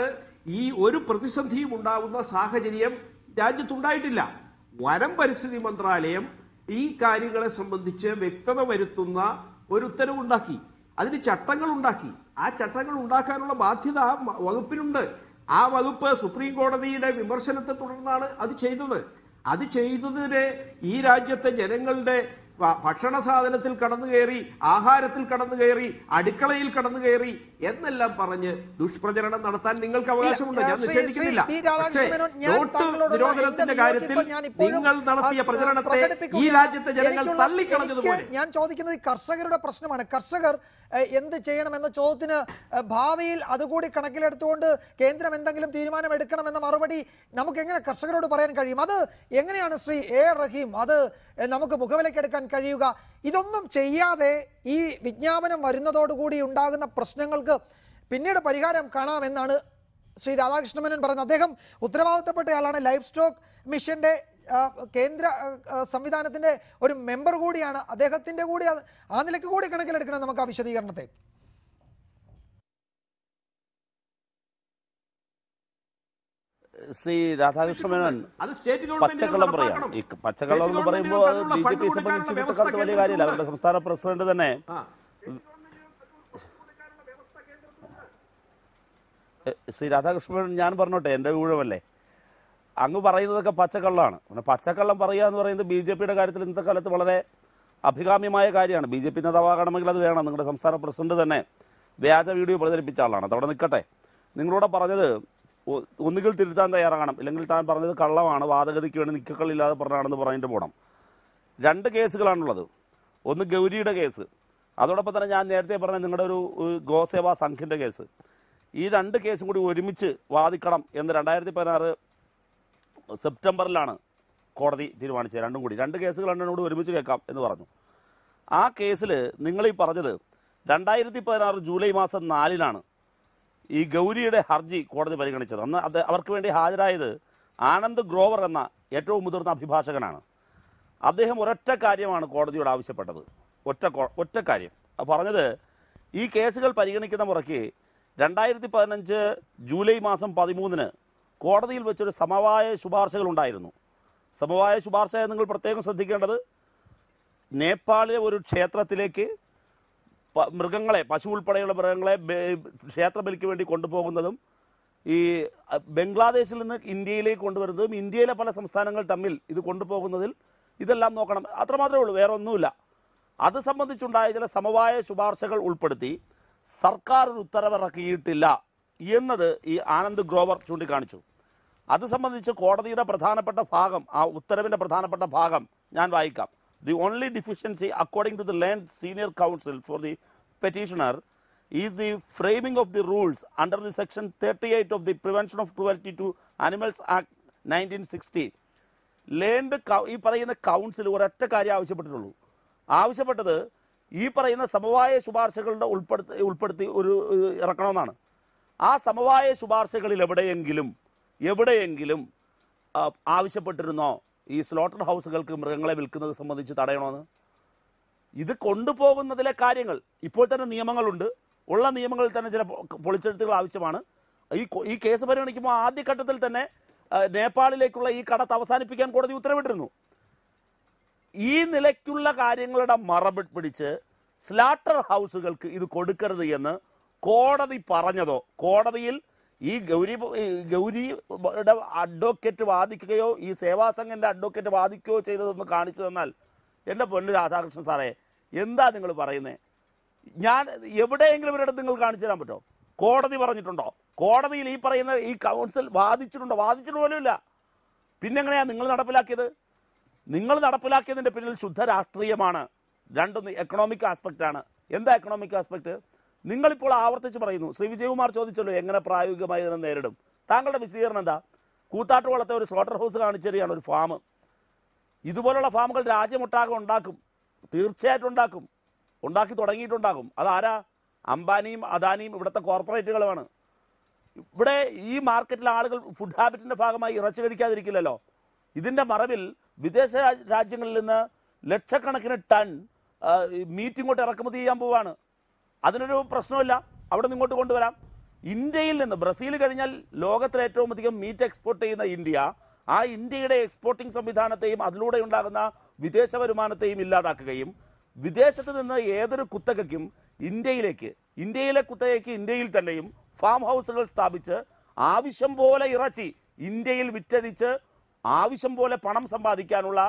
ഈ ഒരു പ്രതിസന്ധിയും ഉണ്ടാകുന്ന സാഹചര്യം രാജ്യത്തുണ്ടായിട്ടില്ല. വനം പരിസ്ഥിതി മന്ത്രാലയം ഈ കാര്യങ്ങളെ സംബന്ധിച്ച് വ്യക്തത വരുത്തുന്ന ഒരു ഉത്തരവുണ്ടാക്കി, അതിന് ചട്ടങ്ങൾ ഉണ്ടാക്കി. ആ ചട്ടങ്ങൾ ഉണ്ടാക്കാനുള്ള ബാധ്യത വകുപ്പിനുണ്ട്. ആ വകുപ്പ് സുപ്രീം കോടതിയുടെ വിമർശനത്തെ തുടർന്നാണ് അത് ചെയ്തത്. അത് ചെയ്തതിന് ഈ രാജ്യത്തെ ജനങ്ങളുടെ ഭക്ഷണ സാധനത്തിൽ കടന്നു കയറി, ആഹാരത്തിൽ കടന്നു കയറി, അടുക്കളയിൽ കടന്നു കയറി എന്നെല്ലാം പറഞ്ഞ് ദുഷ്പ്രചരണം നടത്താൻ നിങ്ങൾക്ക് അവകാശമുണ്ട്, ഞാൻ നിഷേധിക്കുന്നില്ല. പക്ഷേ നോട്ട് നിരോധനത്തിന്റെ കാര്യത്തിൽ നിങ്ങൾ നടത്തിയ പ്രചരണത്തെ ഈ രാജ്യത്തെ ജനങ്ങൾ തള്ളിക്കളഞ്ഞതുപോലെ. ഞാൻ ചോദിക്കുന്നത് കർഷകരുടെ പ്രശ്നമാണ്. കർഷകർ എന്ത് ചെയ്യണമെന്ന ചോദ്യത്തിന് ഭാവിയിൽ അതുകൂടി കണക്കിലെടുത്തുകൊണ്ട് കേന്ദ്രം എന്തെങ്കിലും തീരുമാനമെടുക്കണമെന്ന മറുപടി നമുക്ക് എങ്ങനെ കർഷകരോട് പറയാൻ കഴിയും? അത് എങ്ങനെയാണ് ശ്രീ എ റഹീം അത് നമുക്ക് മുഖവിലക്കെടുക്കാൻ കഴിയുക? ഇതൊന്നും ചെയ്യാതെ ഈ വിജ്ഞാപനം വരുന്നതോടുകൂടി ഉണ്ടാകുന്ന പ്രശ്നങ്ങൾക്ക് പിന്നീട് പരിഹാരം കാണാമെന്നാണ് ശ്രീ രാധാകൃഷ്ണ മേനോൻ പറയുന്നത്. അദ്ദേഹം ഉത്തരവാദിത്തപ്പെട്ടയാളാണ്. ലൈഫ് സ്റ്റോക്ക് മിഷന്റെ കേന്ദ്ര സംവിധാനത്തിന്റെ ഒരു മെമ്പർ കൂടിയാണ്. അദ്ദേഹത്തിന്റെ കൂടി ആ നിലയ്ക്ക് കൂടി കണക്കിലെടുക്കണം നമുക്ക് ആ വിശദീകരണത്തെ. ശ്രീ രാധാകൃഷ്ണ മേനോൻ പച്ചക്കള്ളം പറയാണ്. ഈ പച്ചക്കള്ളം എന്ന് പറയുമ്പോൾ അത് BJP സംബന്ധിച്ച് ഇന്നത്തെ കാലത്ത് വലിയ കാര്യമില്ല. അവരുടെ സംസ്ഥാന പ്രസിഡന്റ് തന്നെ ശ്രീ രാധാകൃഷ്ണ മേനോൻ, ഞാൻ പറഞ്ഞോട്ടെ, എൻ്റെ ഊഴമല്ലേ, അങ്ങ് പറയുന്നതൊക്കെ പച്ചക്കള്ളമാണ്. പിന്നെ പച്ചക്കള്ളം പറയുക എന്ന് പറയുന്നത് BJPയുടെ കാര്യത്തിൽ ഇന്നത്തെ കാലത്ത് വളരെ അഭികാമ്യമായ കാര്യമാണ്. BJP നേതാവാകണമെങ്കിൽ അത് വേണം. നിങ്ങളുടെ സംസ്ഥാന പ്രസിഡന്റ് തന്നെ വ്യാജ വീഡിയോ പ്രചരിപ്പിച്ച ആളാണ്. അതവിടെ നിൽക്കട്ടെ. നിങ്ങളോട് പറഞ്ഞത് ഒന്നുകിൽ തിരുത്താൻ തയ്യാറാകണം, ഇല്ലെങ്കിൽ താൻ പറഞ്ഞത് കള്ളമാണ്, വാദഗതിക്ക് വേണ്ടി നിക്കക്കള്ളില്ലാതെ പറഞ്ഞാണെന്ന് പറഞ്ഞിട്ട് പോകണം. 2 കേസുകളാണുള്ളത്. ഒന്ന് ഗൗരിയുടെ കേസ്, അതോടൊപ്പം തന്നെ ഞാൻ നേരത്തെ പറഞ്ഞ നിങ്ങളുടെ ഒരു ഗോസേവാ സംഘിൻ്റെ കേസ്. ഈ 2 കേസും കൂടി ഒരുമിച്ച് വാദിക്കണം എന്ന് 2016 സെപ്റ്റംബറിലാണ് കോടതി തീരുമാനിച്ചത്. 2 കേസുകൾ കൂടി ഒരുമിച്ച് കേൾക്കാം എന്ന് പറഞ്ഞു. ആ കേസിൽ നിങ്ങളീ പറഞ്ഞത് 2016 ജൂലൈ മാസം 4-നാണ് ഈ ഗൗരിയുടെ ഹർജി കോടതി പരിഗണിച്ചത്. അന്ന് അവർക്ക് വേണ്ടി ഹാജരായത് ആനന്ദ് ഗ്രോവർ എന്ന ഏറ്റവും മുതിർന്ന അഭിഭാഷകനാണ്. അദ്ദേഹം ഒരൊറ്റ കാര്യമാണ് കോടതിയോട് ആവശ്യപ്പെട്ടത്. ഒറ്റ കാര്യം പറഞ്ഞത്, ഈ കേസുകൾ പരിഗണിക്കുന്ന മുറയ്ക്ക് 2015 ജൂലൈ മാസം 13-ന് കോടതിയിൽ വെച്ചൊരു സമവായ ശുപാർശകളുണ്ടായിരുന്നു. സമവായ ശുപാർശ നിങ്ങൾ പ്രത്യേകം ശ്രദ്ധിക്കേണ്ടത്, നേപ്പാളിലെ ഒരു ക്ഷേത്രത്തിലേക്ക് മൃഗങ്ങളെ, പശു ഉൾപ്പെടെയുള്ള മൃഗങ്ങളെ ക്ഷേത്രബലിക്ക് വേണ്ടി കൊണ്ടുപോകുന്നതും ഈ ബംഗ്ലാദേശിൽ നിന്ന് ഇന്ത്യയിലേക്ക് കൊണ്ടുവരുന്നതും ഇന്ത്യയിലെ പല സംസ്ഥാനങ്ങൾ തമ്മിൽ ഇത് കൊണ്ടുപോകുന്നതിൽ ഇതെല്ലാം നോക്കണം. അത്രമാത്രമേ ഉള്ളൂ, വേറെ ഒന്നുമില്ല. അത് സംബന്ധിച്ചുണ്ടായ ചില സമവായ ശുപാർശകൾ ഉൾപ്പെടുത്തി സർക്കാർ ഒരു ഉത്തരവിറക്കിയിട്ടില്ല എന്നത് ഈ ആനന്ദ് ഗ്രോവർ ചൂണ്ടിക്കാണിച്ചു. അത് സംബന്ധിച്ച് കോടതിയുടെ പ്രധാനപ്പെട്ട ഭാഗം, ആ ഉത്തരവിൻ്റെ പ്രധാനപ്പെട്ട ഭാഗം ഞാൻ വായിക്കാം. The only deficiency, according to the Land Senior Counsel for the petitioner, is the framing of the rules under the Section 38 of the Prevention of Cruelty to Animals Act 1960. Land ഈ പറയുന്ന കൗൺസിൽ ഒരൊറ്റ കാര്യം ആവശ്യപ്പെട്ടത് ഈ പറയുന്ന സമവായ ശുപാർശകളുടെ ഉൾപ്പെടുത്തി ഒരു ഇറക്കണമെന്നാണ്. ആ സമവായ ശുപാർശകളിൽ എവിടെയെങ്കിലും ആവശ്യപ്പെട്ടിരുന്നോ ഈ സ്ലോട്ടർ ഹൗസുകൾക്ക് മൃഗങ്ങളെ വിൽക്കുന്നത് സംബന്ധിച്ച് തടയണമെന്ന്? ഇത് കൊണ്ടുപോകുന്നതിലെ കാര്യങ്ങൾ ഇപ്പോൾ തന്നെ നിയമങ്ങളുണ്ട്. ഉള്ള നിയമങ്ങളിൽ തന്നെ ചില പൊളിച്ചെഴുത്തുകൾ ആവശ്യമാണ്. ഈ കേസ് പരിഗണിക്കുമ്പോൾ ആദ്യഘട്ടത്തിൽ തന്നെ നേപ്പാളിലേക്കുള്ള ഈ കടത്ത് അവസാനിപ്പിക്കാൻ കോടതി ഉത്തരവിട്ടിരുന്നു. ഈ നിലയ്ക്കുള്ള കാര്യങ്ങളുടെ മറവ് പിടിച്ച് സ്ലാട്ടർ ഹൗസുകൾക്ക് ഇത് കൊടുക്കരുത് എന്ന് കോടതി പറഞ്ഞതോ, കോടതിയിൽ ഈ ഗൗരിയുടെ അഡ്വക്കേറ്റ് വാദിക്കുകയോ ഈ സേവാസംഘൻ്റെ അഡ്വക്കേറ്റ് വാദിക്കുകയോ ചെയ്തതെന്ന് കാണിച്ചു തന്നാൽ, എൻ്റെ പൊന്നു രാധാകൃഷ്ണൻ സാറേ, എന്താ നിങ്ങൾ പറയുന്നത്? ഞാൻ എവിടെയെങ്കിലും ഒരിടത്ത് നിങ്ങൾ കാണിച്ചു തരാൻ പറ്റുമോ? കോടതി പറഞ്ഞിട്ടുണ്ടോ? കോടതിയിൽ ഈ പറയുന്ന ഈ കൗൺസിൽ വാദിച്ചിട്ടുണ്ടോ? വാദിച്ചിട്ട് പോലുമില്ല. പിന്നെങ്ങനെയാണ് നിങ്ങൾ നടപ്പിലാക്കിയത്? നിങ്ങൾ നടപ്പിലാക്കിയതിൻ്റെ പിന്നിൽ ശുദ്ധ രാഷ്ട്രീയമാണ്. 2 എക്കണോമിക് ആസ്പെക്റ്റാണ്. എന്താ എക്കണോമിക് ആസ്പെക്റ്റ്? നിങ്ങളിപ്പോൾ ആവർത്തിച്ച് പറയുന്നു. ശ്രീ വിജയകുമാർ ചോദിച്ചല്ലോ എങ്ങനെ പ്രായോഗികമായി ഇതിനെ നേരിടും. താങ്കളുടെ വിശദീകരണം എന്താ? കൂത്താട്ടുകുളത്തെ ഒരു സ്ലോട്ടർ ഹൗസ് കാണിച്ചേരിയാണ്, ഒരു ഫാം. ഇതുപോലുള്ള ഫാമുകൾ രാജ്യമൊട്ടാകെ ഉണ്ടാക്കും, തീർച്ചയായിട്ടും ഉണ്ടാക്കി തുടങ്ങിയിട്ടുണ്ടാകും. അതാരാ? അംബാനിയും അദാനിയും ഇവിടുത്തെ കോർപ്പറേറ്റുകളുമാണ്. ഇവിടെ ഈ മാർക്കറ്റിലെ ആളുകൾ ഫുഡ് ഹാബിറ്റിൻ്റെ ഭാഗമായി ഇറച്ചി കഴിക്കാതിരിക്കില്ലല്ലോ. ഇതിൻ്റെ മറവിൽ വിദേശ രാജ്യങ്ങളിൽ നിന്ന് ലക്ഷക്കണക്കിന് ടൺ മീറ്റ് ഇങ്ങോട്ട് ഇറക്കുമതി ചെയ്യാൻ പോവാണ്. അതിനൊരു പ്രശ്നമില്ല, അവിടെ നിന്ന് ഇങ്ങോട്ട് കൊണ്ടുവരാം. ഇന്ത്യയിൽ നിന്ന്, ബ്രസീൽ കഴിഞ്ഞാൽ ലോകത്തിലെ ഏറ്റവും അധികം മീറ്റ് എക്സ്പോർട്ട് ചെയ്യുന്ന ഇന്ത്യ, ആ ഇന്ത്യയുടെ എക്സ്പോർട്ടിംഗ് സംവിധാനത്തെയും അതിലൂടെ ഉണ്ടാകുന്ന വിദേശ വരുമാനത്തെയും ഇല്ലാതാക്കുകയും വിദേശത്ത് നിന്ന് ഏതൊരു കുത്തകയ്ക്കും ഇന്ത്യയിലെ കുത്തകയ്ക്ക് ഇന്ത്യയിൽ തന്നെയും ഫാം ഹൗസുകൾ സ്ഥാപിച്ച് ആവശ്യം പോലെ ഇറച്ചി ഇന്ത്യയിൽ വിറ്റഴിച്ച് ആവശ്യം പോലെ പണം സമ്പാദിക്കാനുള്ള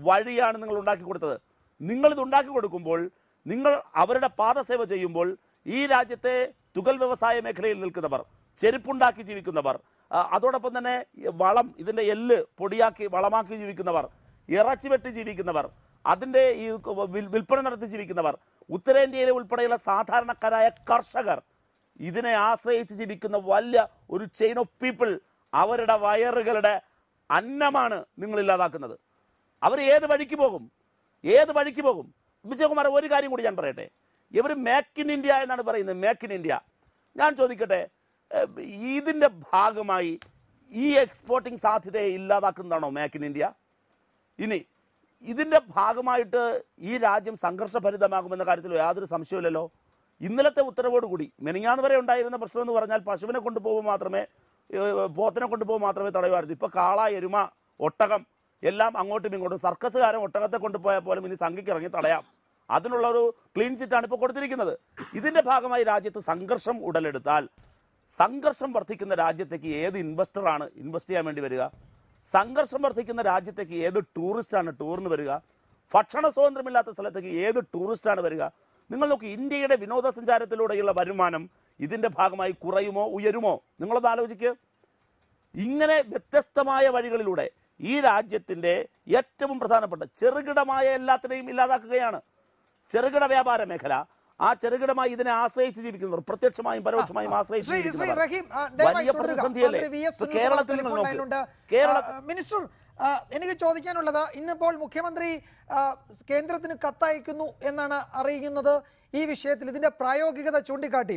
വഴിയാണ് നിങ്ങൾ ഉണ്ടാക്കി കൊടുത്തത്. നിങ്ങളിത് ഉണ്ടാക്കി കൊടുക്കുമ്പോൾ, നിങ്ങൾ അവരുടെ പാദസേവ ചെയ്യുമ്പോൾ ഈ രാജ്യത്തെ തുകൽ വ്യവസായ മേഖലയിൽ നിൽക്കുന്നവർ, ചെരുപ്പുണ്ടാക്കി ജീവിക്കുന്നവർ, അതോടൊപ്പം തന്നെ ഇതിൻ്റെ എല്ല് പൊടിയാക്കി വളമാക്കി ജീവിക്കുന്നവർ, ഇറച്ചി വെട്ടി ജീവിക്കുന്നവർ, അതിൻ്റെ ഈ വിൽപ്പന നടത്തി ജീവിക്കുന്നവർ, ഉത്തരേന്ത്യയിലെ ഉൾപ്പെടെയുള്ള സാധാരണക്കാരായ കർഷകർ, ഇതിനെ ആശ്രയിച്ച് ജീവിക്കുന്ന വലിയ ഒരു ചെയിൻ ഓഫ് പീപ്പിൾ, അവരുടെ വയറുകളുടെ അന്നമാണ് നിങ്ങൾ ഇല്ലാതാക്കുന്നത്. അവർ ഏത് വഴിക്ക് പോകും? വിജയകുമാർ, ഒരു കാര്യം കൂടി ഞാൻ പറയട്ടെ. ഇവർ മേക്ക് ഇൻ ഇന്ത്യ എന്നാണ് പറയുന്നത്, മേക്ക് ഇൻ ഇന്ത്യ. ഞാൻ ചോദിക്കട്ടെ, ഇതിൻ്റെ ഭാഗമായി ഈ എക്സ്പോർട്ടിംഗ് സാധ്യതയെ ഇല്ലാതാക്കുന്നതാണോ മേക്ക് ഇൻ ഇന്ത്യ? ഇനി ഇതിൻ്റെ ഭാഗമായിട്ട് ഈ രാജ്യം സംഘർഷഭരിതമാകുമെന്ന കാര്യത്തിൽ യാതൊരു സംശയമില്ലല്ലോ. ഇന്നലത്തെ ഉത്തരവോടുകൂടി മെനിങ്ങാന്ന് വരെ ഉണ്ടായിരുന്ന പ്രശ്നം എന്ന് പറഞ്ഞാൽ പശുവിനെ കൊണ്ടുപോകുമ്പോൾ മാത്രമേ, പോത്തിനെ കൊണ്ടുപോകുമ്പോൾ മാത്രമേ തടയുമായിരുന്നു. ഇപ്പോൾ കാള, എരുമ, ഒട്ടകം എല്ലാം അങ്ങോട്ടും ഇങ്ങോട്ടും, സർക്കസുകാരൻ ഒട്ടകത്തെ കൊണ്ടുപോയാൽ പോലും ഇനി സംഘിക്ക് ഇറങ്ങി തടയാം. അതിനുള്ളൊരു ക്ലീൻ ചിറ്റാണ് ഇപ്പോൾ കൊടുത്തിരിക്കുന്നത്. ഇതിൻ്റെ ഭാഗമായി രാജ്യത്ത് സംഘർഷം ഉടലെടുത്താൽ, സംഘർഷം വർദ്ധിക്കുന്ന രാജ്യത്തേക്ക് ഏത് ഇൻവെസ്റ്ററാണ് ഇൻവെസ്റ്റ് ചെയ്യാൻ വേണ്ടി വരിക? സംഘർഷം വർദ്ധിക്കുന്ന രാജ്യത്തേക്ക് ഏത് ടൂറിസ്റ്റാണ് ടൂറിന് വരിക? ഭക്ഷണ സ്വാതന്ത്ര്യമില്ലാത്ത സ്ഥലത്തേക്ക് ഏത് ടൂറിസ്റ്റാണ് വരിക? നിങ്ങൾ നോക്കി, ഇന്ത്യയുടെ വിനോദസഞ്ചാരത്തിലൂടെയുള്ള വരുമാനം ഇതിൻ്റെ ഭാഗമായി കുറയുമോ ഉയരുമോ? നിങ്ങളത് ആലോചിക്കുക. ഇങ്ങനെ വ്യത്യസ്തമായ വഴികളിലൂടെ ഈ രാജ്യത്തിൻ്റെ ഏറ്റവും പ്രധാനപ്പെട്ട ചെറുകിടമായ എല്ലാത്തിനെയും ഇല്ലാതാക്കുകയാണ്. ചെറുകിട വ്യാപാര മേഖല, ആ ചെറുകിടമായി ഇതിനെ ആശ്രയിച്ച് ജീവിക്കുന്നവർ, പ്രത്യക്ഷമായും പരോക്ഷമായും ആശ്രയിച്ച് വലിയ പ്രതിസന്ധിയല്ലേ കേരളത്തിൽ നിന്ന്. മിനിസ്റ്റർ, എനിക്ക് ചോദിക്കാനുള്ളത്, ഇന്നിപ്പോൾ മുഖ്യമന്ത്രി കേന്ദ്രത്തിന് കത്തയക്കുന്നു എന്നാണ് അറിയുന്നത്. ഈ വിഷയത്തിൽ ഇതിന്റെ പ്രായോഗികത ചൂണ്ടിക്കാട്ടി,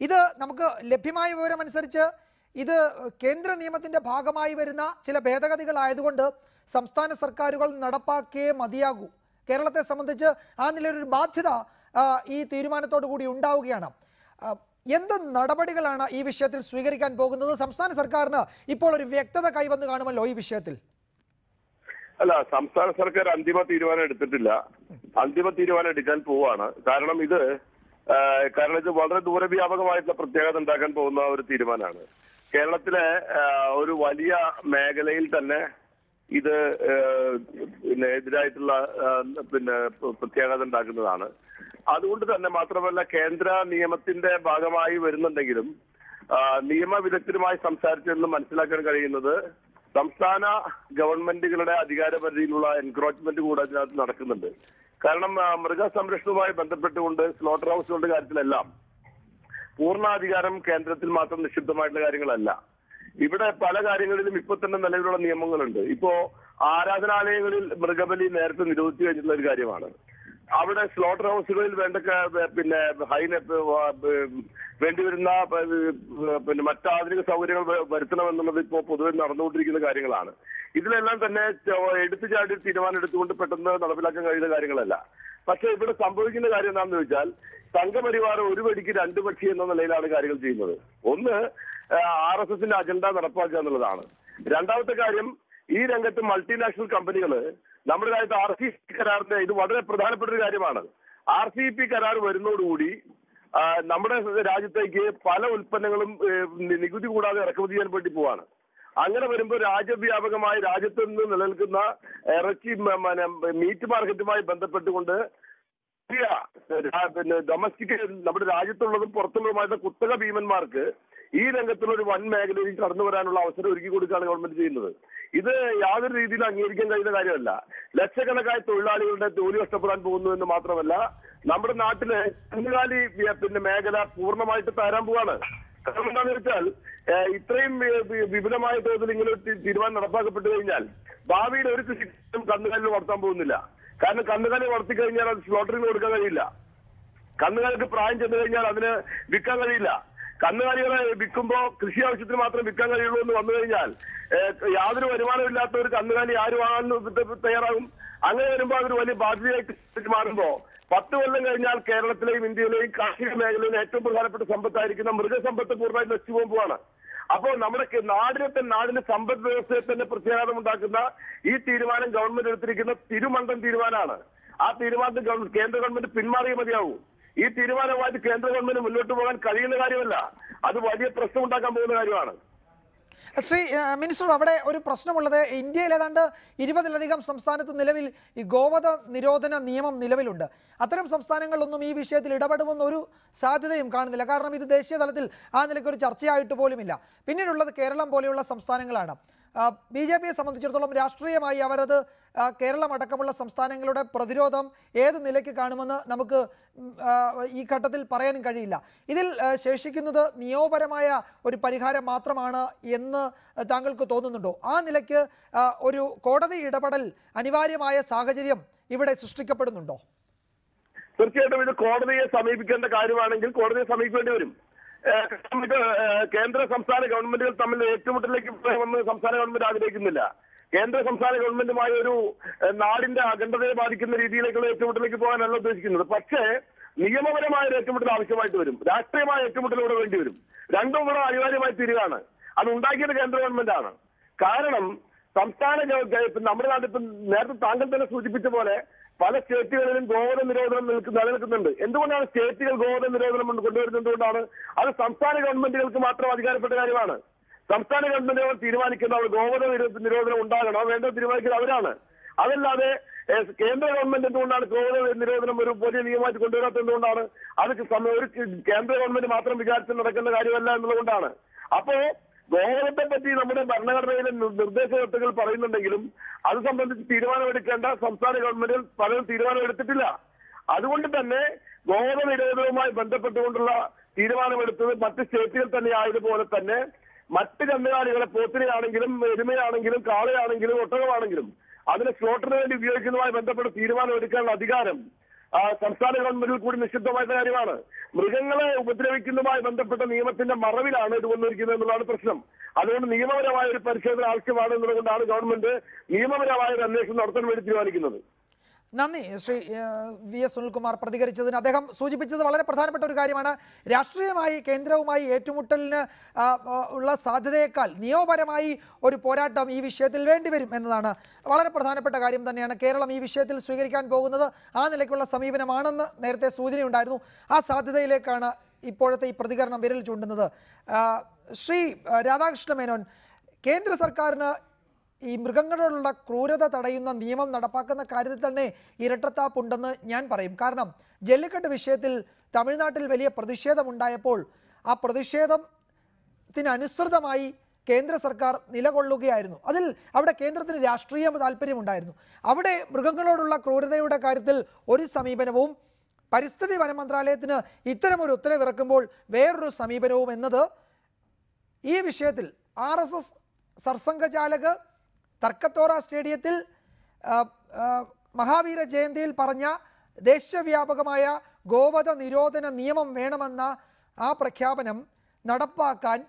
ഇത് നമുക്ക് ലഭ്യമായ വിവരമനുസരിച്ച് ഇത് കേന്ദ്ര നിയമത്തിന്റെ ഭാഗമായി വരുന്ന ചില ഭേദഗതികളായതുകൊണ്ട് സംസ്ഥാന സർക്കാരുകൾ നടപ്പാക്കിയേ മതിയാകൂ. കേരളത്തെ സംബന്ധിച്ച് ആ നിലയിലൊരു ബാധ്യത ഈ തീരുമാനത്തോടു കൂടി ഉണ്ടാവുകയാണ്. എന്ത് നടപടികളാണ് ഈ വിഷയത്തിൽ സ്വീകരിക്കാൻ പോകുന്നത്? സംസ്ഥാന സർക്കാരിന് ഇപ്പോൾ ഒരു വ്യക്തത കൈവന്ന് കാണുമല്ലോ ഈ വിഷയത്തിൽ. അല്ല, സംസ്ഥാന സർക്കാർ അന്തിമ തീരുമാനം എടുത്തിട്ടില്ല. അന്തിമ തീരുമാനം എടുക്കാൻ പോവാണ്. കാരണം ഇത് വളരെ ദൂരവ്യാപകമായിട്ടുള്ള പ്രത്യേകത ഉണ്ടാക്കാൻ പോകുന്ന ഒരു തീരുമാനമാണ്. കേരളത്തിലെ ഒരു വലിയ മേഖലയിൽ തന്നെ ഇത് എതിരായിട്ടുള്ള പ്രത്യേകത ഉണ്ടാക്കുന്നതാണ്. അതുകൊണ്ട് തന്നെ മാത്രമല്ല, കേന്ദ്ര നിയമത്തിന്റെ ഭാഗമായി വരുന്നുണ്ടെങ്കിലും നിയമവിദഗ്ധരുമായി സംസാരിച്ചെന്ന് മനസ്സിലാക്കാൻ കഴിയുന്നത് സംസ്ഥാന ഗവൺമെന്റുകളുടെ അധികാര പരിധിയിലുള്ള എൻക്രോച്ച്മെന്റ് കൂടെ അതിനകത്ത് നടക്കുന്നുണ്ട്. കാരണം മൃഗസംരക്ഷണവുമായി ബന്ധപ്പെട്ടുകൊണ്ട് സ്ലോട്ടർ ഹൗസുകളുടെ കാര്യത്തിലെല്ലാം പൂർണ്ണാധികാരം കേന്ദ്രത്തിൽ മാത്രം നിക്ഷിപ്തമായിട്ടുള്ള കാര്യങ്ങളല്ല. ഇവിടെ പല കാര്യങ്ങളിലും ഇപ്പൊ തന്നെ നിലവിലുള്ള നിയമങ്ങളുണ്ട്. ഇപ്പോ ആരാധനാലയങ്ങളിൽ മൃഗബലി നേരത്തെ നിരോധിച്ചു കഴിഞ്ഞിട്ടുള്ള ഒരു കാര്യമാണ്. അവിടെ സ്ലോട്ടർ ഹൗസുകളിൽ വേണ്ടിവരുന്ന മറ്റാധുനിക സൗകര്യങ്ങൾ വരുത്തണമെന്നുള്ളത് ഇപ്പോൾ പൊതുവെ നടന്നുകൊണ്ടിരിക്കുന്ന കാര്യങ്ങളാണ്. ഇതിലെല്ലാം തന്നെ എടുത്തു ചാടി തീരുമാനം എടുത്തുകൊണ്ട് പെട്ടെന്ന് നടപ്പിലാക്കാൻ കഴിയുന്ന കാര്യങ്ങളല്ല. പക്ഷെ ഇവിടെ സംഭവിക്കുന്ന കാര്യം എന്താണെന്ന് ചോദിച്ചാൽ, സംഘപരിവാർ ഒരു വെടിക്ക് രണ്ട് പക്ഷി എന്ന നിലയിലാണ് കാര്യങ്ങൾ ചെയ്യുന്നത്. ഒന്ന്, RSSന്റെ അജണ്ട നടപ്പാക്കുക എന്നുള്ളതാണ്. രണ്ടാമത്തെ കാര്യം, ഈ രംഗത്ത് മൾട്ടിനാഷണൽ കമ്പനികൾ നമ്മുടെ രാജ്യത്ത് RCEP കരാറിന്റെ, ഇത് വളരെ പ്രധാനപ്പെട്ട ഒരു കാര്യമാണ്. RCEP കരാർ വരുന്നതോടുകൂടി നമ്മുടെ രാജ്യത്തേക്ക് പല ഉൽപ്പന്നങ്ങളും നികുതി കൂടാതെ ഇറക്കുമതി ചെയ്യാൻ വേണ്ടി പോവാണ്. അങ്ങനെ വരുമ്പോൾ രാജ്യവ്യാപകമായി രാജ്യത്ത് നിന്ന് നിലനിൽക്കുന്ന ഇറച്ചി മീറ്റ് മാർക്കറ്റുമായി ബന്ധപ്പെട്ടുകൊണ്ട് ഡൊമസ്റ്റിക് നമ്മുടെ രാജ്യത്തുള്ളതും പുറത്തുള്ളതുമായിട്ടുള്ള കുത്തക ഭീമന്മാർക്ക് ഈ രംഗത്തുള്ള ഒരു വൻ മേഖലയിൽ കടന്നു വരാനുള്ള അവസരം ഒരുക്കി കൊടുക്കുകയാണ് ഗവൺമെന്റ് ചെയ്യുന്നത്. ഇത് യാതൊരു രീതിയിലും അംഗീകരിക്കാൻ കഴിയുന്ന കാര്യമല്ല. ലക്ഷക്കണക്കായ തൊഴിലാളികളുടെ ജോലി നഷ്ടപ്പെടാൻ പോകുന്നു എന്ന് മാത്രമല്ല, നമ്മുടെ നാട്ടിലെ കന്നുകാലി മേഖല പൂർണ്ണമായിട്ട് തരാൻ പോവാണ്. കാരണം എന്താണെന്ന് വെച്ചാൽ, ഇത്രയും വിപുലമായ തോതിൽ ഇങ്ങനെ ഒരു തീരുമാനം നടപ്പാക്കപ്പെട്ടു കഴിഞ്ഞാൽ ഭാവിയിൽ ഒരു കൃഷിക്കും കന്നുകാലികൾ വളർത്താൻ പോകുന്നില്ല. കാരണം കന്നുകാലി വളർത്തി കഴിഞ്ഞാൽ അത് സ്ലോട്ടറിന് കൊടുക്കാൻ കഴിയില്ല. കന്നുകാലിക്ക് പ്രായം ചെന്നു കഴിഞ്ഞാൽ അതിന് വിൽക്കാൻ കഴിയില്ല. കന്നുകാലികളെ വിൽക്കുമ്പോൾ കൃഷി ആവശ്യത്തിന് മാത്രം വിൽക്കാൻ കഴിയുള്ളൂ എന്ന് വന്നു കഴിഞ്ഞാൽ യാതൊരു വരുമാനമില്ലാത്ത ഒരു കന്നുകാലി ആര് വാങ്ങാൻ തയ്യാറാകും? അങ്ങനെ വരുമ്പോൾ അതൊരു വലിയ ബാധ്യതയായിട്ട് മാറുമ്പോൾ 10 കൊല്ലം കഴിഞ്ഞാൽ കേരളത്തിലെയും ഇന്ത്യയിലെയും കാർഷിക മേഖലയിലെ ഏറ്റവും പ്രധാനപ്പെട്ട സമ്പത്തായിരിക്കുന്ന മൃഗസമ്പത്ത് പൂർണ്ണമായിട്ട് നശിച്ചു പോകുമ്പോഴാണ്. അപ്പോൾ നമ്മുടെ നാടിന്റെ സമ്പദ് വ്യവസ്ഥയെ തന്നെ പ്രത്യാഘാതം ഉണ്ടാക്കുന്ന ഈ തീരുമാനം ഗവൺമെന്റ് എടുത്തിരിക്കുന്ന തിരുമണ്ടൻ തീരുമാനമാണ്. ആ തീരുമാനത്തിൽ കേന്ദ്ര ഗവൺമെന്റ് പിന്മാറിയേ മതിയാവൂ. ഈ തീരുമാനമായിട്ട് കേന്ദ്ര ഗവൺമെന്റ് മുന്നോട്ട് പോകാൻ കഴിയുന്ന കാര്യമല്ല. അത് വലിയ പ്രശ്നം ഉണ്ടാക്കാൻ പോകുന്ന കാര്യമാണ്. ശ്രീ മിനിസ്റ്റർ, അവിടെ ഒരു പ്രശ്നമുള്ളത് ഇന്ത്യയിൽ ഏതാണ്ട് 20-ലധികം സംസ്ഥാനത്ത് നിലവിൽ ഈ ഗോവധ നിരോധന നിയമം നിലവിലുണ്ട്. അത്തരം സംസ്ഥാനങ്ങളിലൊന്നും ഈ വിഷയത്തിൽ ഇടപെടുമെന്നൊരു സാധ്യതയും കാണുന്നില്ല. കാരണം ഇത് ദേശീയ തലത്തിൽ ആ നിലയ്ക്കൊരു ചർച്ചയായിട്ട് പോലുമില്ല. പിന്നീടുള്ളത് കേരളം പോലെയുള്ള സംസ്ഥാനങ്ങളാണ്. BJPയെ സംബന്ധിച്ചിടത്തോളം രാഷ്ട്രീയമായി അവരത് കേരളം അടക്കമുള്ള സംസ്ഥാനങ്ങളുടെ പ്രതിരോധം ഏത് നിലയ്ക്ക് കാണുമെന്ന് നമുക്ക് ഈ ഘട്ടത്തിൽ പറയാനും കഴിയില്ല. ഇതിൽ ശേഷിക്കുന്നത് നിയമപരമായ ഒരു പരിഹാരം മാത്രമാണ് എന്ന് താങ്കൾക്ക് തോന്നുന്നുണ്ടോ? ആ നിലയ്ക്ക് ഒരു കോടതി ഇടപെടൽ അനിവാര്യമായ സാഹചര്യം ഇവിടെ സൃഷ്ടിക്കപ്പെടുന്നുണ്ടോ? തീർച്ചയായിട്ടും ഇത് കോടതിയെ സമീപിക്കേണ്ട കാര്യമാണെങ്കിൽ കോടതിയെ സമീപിക്കേണ്ടി വരും. കേന്ദ്ര സംസ്ഥാന ഗവൺമെന്റുകൾ തമ്മിൽ ഏറ്റുമുട്ടലിലേക്ക് പോകാമെന്ന് സംസ്ഥാന ഗവൺമെന്റ് ആഗ്രഹിക്കുന്നില്ല. കേന്ദ്ര സംസ്ഥാന ഗവൺമെന്റുമായി ഒരു നാടിന്റെ അഖണ്ഡതയെ ബാധിക്കുന്ന രീതിയിലേക്കുള്ള ഏറ്റുമുട്ടലിലേക്ക് പോകാനല്ല ഉദ്ദേശിക്കുന്നത്. പക്ഷേ നിയമപരമായ ഒരു ഏറ്റുമുട്ടൽ ആവശ്യമായിട്ട് വരും, രാഷ്ട്രീയമായ ഏറ്റുമുട്ടൽ ഇവിടെ വേണ്ടി വരും. രണ്ടും കൂടെ അനിവാര്യമായി തീരുകയാണ്. അത് ഉണ്ടാക്കിയത് കേന്ദ്ര ഗവൺമെന്റാണ്. കാരണം സംസ്ഥാന നമ്മുടെ നാട്ടിൽ ഇപ്പം നേരത്തെ താങ്കൾ തന്നെ സൂചിപ്പിച്ച പോലെ പല സ്റ്റേറ്റുകളിലും ഗോവധ നിരോധനം നിലനിൽക്കുന്നുണ്ട്. എന്തുകൊണ്ടാണ് സ്റ്റേറ്റുകൾ ഗോവധ നിരോധനം കൊണ്ടുവരുന്നത്? എന്തുകൊണ്ടാണ്? അത് സംസ്ഥാന ഗവൺമെന്റുകൾക്ക് മാത്രം അധികാരപ്പെട്ട കാര്യമാണ്. സംസ്ഥാന ഗവൺമെന്റുകൾ തീരുമാനിക്കുന്ന ഗോവധ നിരോധനം ഉണ്ടാകണോ വേണ്ടോ തീരുമാനിക്കുന്നത് അവരാണ്. അതല്ലാതെ കേന്ദ്ര ഗവൺമെന്റ് എന്തുകൊണ്ടാണ് ഗോവധ നിരോധനം ഒരു പുതിയ നിയമമായിട്ട് കൊണ്ടുവരാത്തത്? എന്തുകൊണ്ടാണ്? അത് ഒരു കേന്ദ്ര ഗവൺമെന്റ് മാത്രം വിചാരിച്ച് നടക്കുന്ന കാര്യമല്ല എന്നുള്ളതുകൊണ്ടാണ്. അപ്പോ ഗോവധത്തെ പറ്റി നമ്മുടെ ഭരണഘടനയിലെ നിർദ്ദേശകത്തുകൾ പറയുന്നുണ്ടെങ്കിലും അത് സംബന്ധിച്ച് തീരുമാനമെടുക്കേണ്ട സംസ്ഥാന ഗവൺമെന്റുകൾ പലരും തീരുമാനമെടുത്തിട്ടില്ല. അതുകൊണ്ട് തന്നെ ഗോവധ നിരോധനവുമായി ബന്ധപ്പെട്ടുകൊണ്ടുള്ള തീരുമാനമെടുത്തത് മറ്റ് സ്റ്റേറ്റുകൾ തന്നെ ആയതുപോലെ തന്നെ മറ്റ് കന്നുകാലികളെ, പോത്തിനെയാണെങ്കിലും എരുമയാണെങ്കിലും കാളയാണെങ്കിലും ഒട്ടകമാണെങ്കിലും അതിനെ സ്ലോട്ടറിന് വേണ്ടി ഉപയോഗിക്കുന്നതുമായി ബന്ധപ്പെട്ട് തീരുമാനം എടുക്കാനുള്ള അധികാരം സംസ്ഥാന ഗവൺമെന്റിൽ കൂടി നിഷിദ്ധമായിട്ടുള്ള കാര്യമാണ്. മൃഗങ്ങളെ ഉപദ്രവിക്കുന്നതുമായി ബന്ധപ്പെട്ട നിയമത്തിന്റെ മറവിലാണ് ഇത് വന്നിരിക്കുന്നത് എന്നുള്ളതാണ് പ്രശ്നം. അതുകൊണ്ട് നിയമപരമായ ഒരു പരിശോധന ആവശ്യമാണ് എന്നുള്ളതുകൊണ്ടാണ് ഗവൺമെന്റ് നിയമപരമായ ഒരു അന്വേഷണം നടത്താൻ വേണ്ടി തീരുമാനിക്കുന്നത്. നന്ദി ശ്രീ VS സുനിൽകുമാർ പ്രതികരിച്ചതിന്. അദ്ദേഹം സൂചിപ്പിച്ചത് വളരെ പ്രധാനപ്പെട്ട ഒരു കാര്യമാണ്. രാഷ്ട്രീയമായി കേന്ദ്രവുമായി ഏറ്റുമുട്ടലിന് ഉള്ള സാധ്യതയേക്കാൾ നിയമപരമായി ഒരു പോരാട്ടം ഈ വിഷയത്തിൽ വേണ്ടിവരും എന്നതാണ് വളരെ പ്രധാനപ്പെട്ട കാര്യം തന്നെയാണ്. കേരളം ഈ വിഷയത്തിൽ സ്വീകരിക്കാൻ പോകുന്നത് ആ നിലയ്ക്കുള്ള സമീപനമാണെന്ന് നേരത്തെ സൂചനയുണ്ടായിരുന്നു. ആ സാധ്യതയിലേക്കാണ് ഇപ്പോഴത്തെ ഈ പ്രതികരണം വിരൽ ചൂണ്ടുന്നത്. ശ്രീ രാധാകൃഷ്ണ മേനോൻ, കേന്ദ്ര സർക്കാരിന് ഈ മൃഗങ്ങളോടുള്ള ക്രൂരത തടയുന്ന നിയമം നടപ്പാക്കുന്ന കാര്യത്തിൽ തന്നെ ഇരട്ടത്താപ്പുണ്ടെന്ന് ഞാൻ പറയും. കാരണം ജല്ലിക്കെട്ട് വിഷയത്തിൽ തമിഴ്നാട്ടിൽ വലിയ പ്രതിഷേധമുണ്ടായപ്പോൾ ആ പ്രതിഷേധത്തിനനുസൃതമായി കേന്ദ്ര സർക്കാർ നിലകൊള്ളുകയായിരുന്നു. അതിൽ അവിടെ കേന്ദ്രത്തിന് രാഷ്ട്രീയ താല്പര്യമുണ്ടായിരുന്നു. അവിടെ മൃഗങ്ങളോടുള്ള ക്രൂരതയുടെ കാര്യത്തിൽ ഒരു സമീപനവും പരിസ്ഥിതി വന മന്ത്രാലയത്തിന് ഇത്തരമൊരു ഉത്തരവിറക്കുമ്പോൾ വേറൊരു സമീപനവും എന്നത് ഈ വിഷയത്തിൽ RSS സർസംഘചാലക് തർക്കത്തോറ സ്റ്റേഡിയത്തിൽ മഹാവീര ജയന്തിയിൽ പറഞ്ഞ ദേശവ്യാപകമായ ഗോവധ നിരോധന നിയമം വേണമെന്ന ആ പ്രഖ്യാപനം നടപ്പാക്കാൻ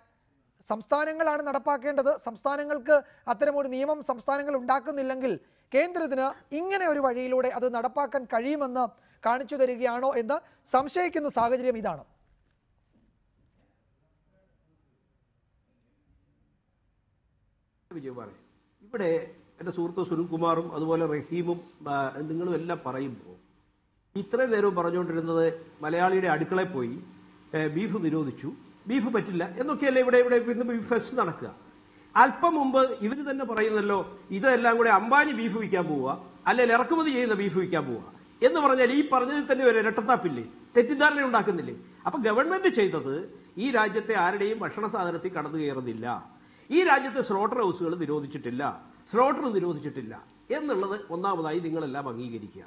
സംസ്ഥാനങ്ങളാണ് നടപ്പാക്കേണ്ടത്. സംസ്ഥാനങ്ങൾക്ക് അത്തരമൊരു നിയമം സംസ്ഥാനങ്ങൾ ഉണ്ടാക്കുന്നില്ലെങ്കിൽ കേന്ദ്രത്തിന് ഇങ്ങനെ ഒരു വഴിയിലൂടെ അത് നടപ്പാക്കാൻ കഴിയുമെന്ന് കാണിച്ചു തരികയാണോ എന്ന് സംശയിക്കുന്ന സാഹചര്യം ഇതാണ്. ഇവിടെ എൻ്റെ സുഹൃത്ത് സുനിൽകുമാറും അതുപോലെ റഹീമും നിങ്ങളും എല്ലാം പറയുമ്പോൾ ഇത്രയും നേരവും പറഞ്ഞുകൊണ്ടിരുന്നത് മലയാളിയുടെ അടുക്കളയിൽ പോയി ബീഫ് നിരോധിച്ചു, ബീഫ് പറ്റില്ല എന്നൊക്കെയല്ലേ ഇവിടെ ഇന്ന് ബീഫ് ഫെസ്റ്റ് നടക്കുക. അല്പം മുമ്പ് ഇവർ തന്നെ പറയുന്നല്ലോ ഇതെല്ലാം കൂടെ അംബാനി ബീഫ് വിൽക്കാൻ പോവുക, അല്ലെങ്കിൽ ഇറക്കുമതി ചെയ്യുന്ന ബീഫ് വിൽക്കാൻ പോവുക എന്ന് പറഞ്ഞാൽ ഈ പറഞ്ഞതിൽ തന്നെ ഒരു ഇരട്ടത്താപ്പില്ലേ, തെറ്റിദ്ധാരണ ഉണ്ടാക്കുന്നില്ലേ? അപ്പൊ ഗവൺമെന്റ് ചെയ്തത് ഈ രാജ്യത്തെ ആരുടെയും ഭക്ഷണ സാധനത്തിൽ കടന്നു കയറുന്നില്ല, ഈ രാജ്യത്തെ സ്ലോട്ടർ ഹൗസുകൾ നിരോധിച്ചിട്ടില്ല, സ്ലോട്ടർ നിരോധിച്ചിട്ടില്ല എന്നുള്ളത് ഒന്നാമതായി നിങ്ങളെല്ലാം അംഗീകരിക്കുക.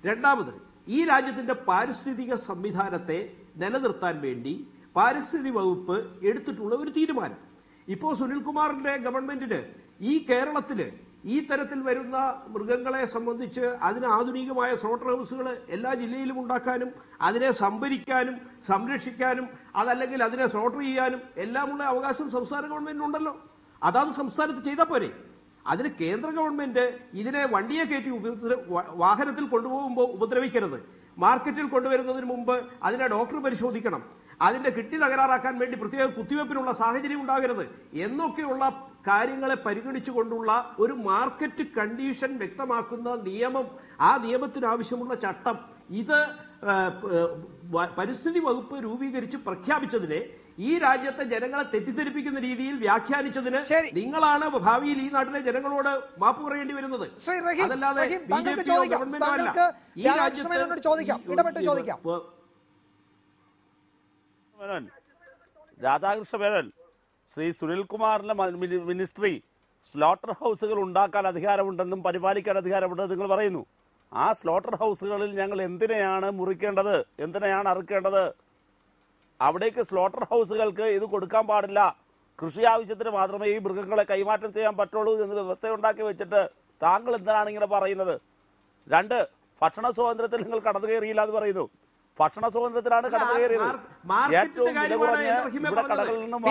രണ്ടാമത്, ഈ രാജ്യത്തിന്റെ പാരിസ്ഥിതിക സംവിധാനത്തെ നിലനിർത്താൻ വേണ്ടി പാരിസ്ഥിതിക വകുപ്പ് എടുത്തിട്ടുള്ള ഒരു തീരുമാനം. ഇപ്പോൾ സുനിൽകുമാറിന്റെ ഗവൺമെന്റിന് ഈ കേരളത്തില് ഈ തരത്തിൽ വരുന്ന മൃഗങ്ങളെ സംബന്ധിച്ച് അതിന് ആധുനികമായ സ്ലോട്ടർ ഹൗസുകൾ എല്ലാ ജില്ലയിലും ഉണ്ടാക്കാനും അതിനെ സംഭരിക്കാനും സംരക്ഷിക്കാനും അതല്ലെങ്കിൽ അതിനെ സ്ലോട്ടർ ചെയ്യാനും എല്ലാമുള്ള അവകാശം സംസ്ഥാന ഗവൺമെന്റിനുണ്ടല്ലോ. അതാത് സംസ്ഥാനത്ത് ചെയ്താൽ പോരെ. അതിന് കേന്ദ്ര ഗവൺമെന്റ് ഇതിനെ വണ്ടിയെ കയറ്റി വാഹനത്തിൽ കൊണ്ടുപോകുമ്പോൾ ഉപദ്രവിക്കരുത്, മാർക്കറ്റിൽ കൊണ്ടുവരുന്നതിന് മുമ്പ് അതിനെ ഡോക്ടർ പരിശോധിക്കണം, അതിന്റെ കിഡ്നി തകരാറാക്കാൻ വേണ്ടി പ്രത്യേക കുത്തിവയ്പ്പിനുള്ള സാഹചര്യം ഉണ്ടാകരുത് എന്നൊക്കെയുള്ള കാര്യങ്ങളെ പരിഗണിച്ചുകൊണ്ടുള്ള ഒരു മാർക്കറ്റ് കണ്ടീഷൻ വ്യക്തമാക്കുന്ന നിയമം, ആ നിയമത്തിന് ആവശ്യമുള്ള ചട്ടം ഇത് പരിസ്ഥിതി വകുപ്പ് രൂപീകരിച്ച് പ്രഖ്യാപിച്ചതിനെ ഈ രാജ്യത്തെ ജനങ്ങളെ തെറ്റിദ്ധരിപ്പിക്കുന്ന രീതിയിൽ വ്യാഖ്യാനിച്ചതിന് നിങ്ങളാണ് ഭാവിയിൽ ഈ നാട്ടിലെ ജനങ്ങളോട് മാപ്പ് പറയേണ്ടി വരുന്നത്. അതല്ലാതെ രാധാകൃഷ്ണ മേനോൻ, ശ്രീ സുനിൽകുമാറിന്റെ മിനിസ്ട്രി സ്ലോട്ടർ ഹൗസുകൾ ഉണ്ടാക്കാൻ അധികാരമുണ്ടെന്നും പരിപാലിക്കാൻ അധികാരമുണ്ടെന്നും നിങ്ങൾ പറയുന്നു. ആ സ്ലോട്ടർ ഹൗസുകളിൽ ഞങ്ങൾ എന്തിനെയാണ് മുറിക്കേണ്ടത്, എന്തിനെയാണ് അറുക്കേണ്ടത്? അവിടേക്ക് സ്ലോട്ടർ ഹൗസുകൾക്ക് ഇത് കൊടുക്കാൻ പാടില്ല, കൃഷി ആവശ്യത്തിന് മാത്രമേ ഈ മൃഗങ്ങളെ കൈമാറ്റം ചെയ്യാൻ പറ്റുള്ളൂ എന്ന് വ്യവസ്ഥയുണ്ടാക്കി വെച്ചിട്ട് താങ്കൾ എന്തിനാണ് ഇങ്ങനെ പറയുന്നത്? 2, ഭക്ഷണ സ്വാതന്ത്ര്യത്തിൽ നിങ്ങൾ കടന്നു കയറിയില്ല എന്ന് പറയുന്നു. ഭക്ഷണ സ്വാതന്ത്ര്യത്തിലാണ് കടന്നു കയറിയത്. ഏറ്റവും വില കുറഞ്ഞ ഇവിടെ കടകളിൽ നിന്നും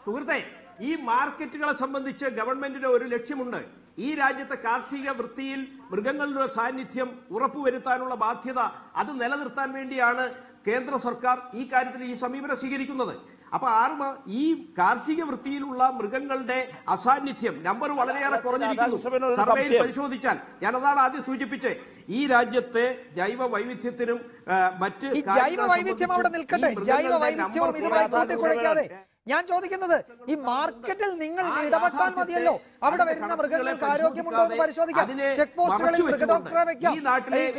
സുഹൃത്തെ, ഈ മാർക്കറ്റുകളെ സംബന്ധിച്ച് ഗവൺമെന്റിന് ഒരു ലക്ഷ്യമുണ്ട്. ഈ രാജ്യത്തെ കാർഷിക വൃത്തിയിൽ മൃഗങ്ങളുടെ സാന്നിധ്യം ഉറപ്പുവരുത്താനുള്ള ബാധ്യത അത് നിലനിർത്താൻ വേണ്ടിയാണ് കേന്ദ്ര സർക്കാർ ഈ കാര്യത്തിൽ ഈ സമീപനം സ്വീകരിക്കുന്നത്. അപ്പൊ ഈ കാർഷിക വൃത്തിയിലുള്ള മൃഗങ്ങളുടെ അസാന്നിധ്യം നമ്പർ വളരെയേറെ കുറഞ്ഞിരിക്കുന്നു. സർവേയിൽ പരിശോധിച്ചാൽ, ഞാനതാണ് ആദ്യം സൂചിപ്പിച്ചത്, ഈ രാജ്യത്തെ ജൈവ വൈവിധ്യത്തിനും മറ്റ് ജൈവ വൈവിധ്യം അവിടെ നിൽക്കട്ടെ, ജൈവ വൈവിധ്യവും ഇതുമായി കൂട്ടിക്കുഴയ്ക്കാതെ ഞാൻ ചോദിക്കുന്നത്, ഈ മാർക്കറ്റിൽ നിങ്ങൾ ഇടപെട്ടാൽ മതിയല്ലോ. അവിടെ വരുന്ന മൃഗങ്ങൾക്ക് ആരോഗ്യമുണ്ടോ എന്ന് പരിശോധിക്കാം, ചെക്ക് പോസ്റ്റുകളിൽ മൃഗഡോക്ടറെ വെക്കാം,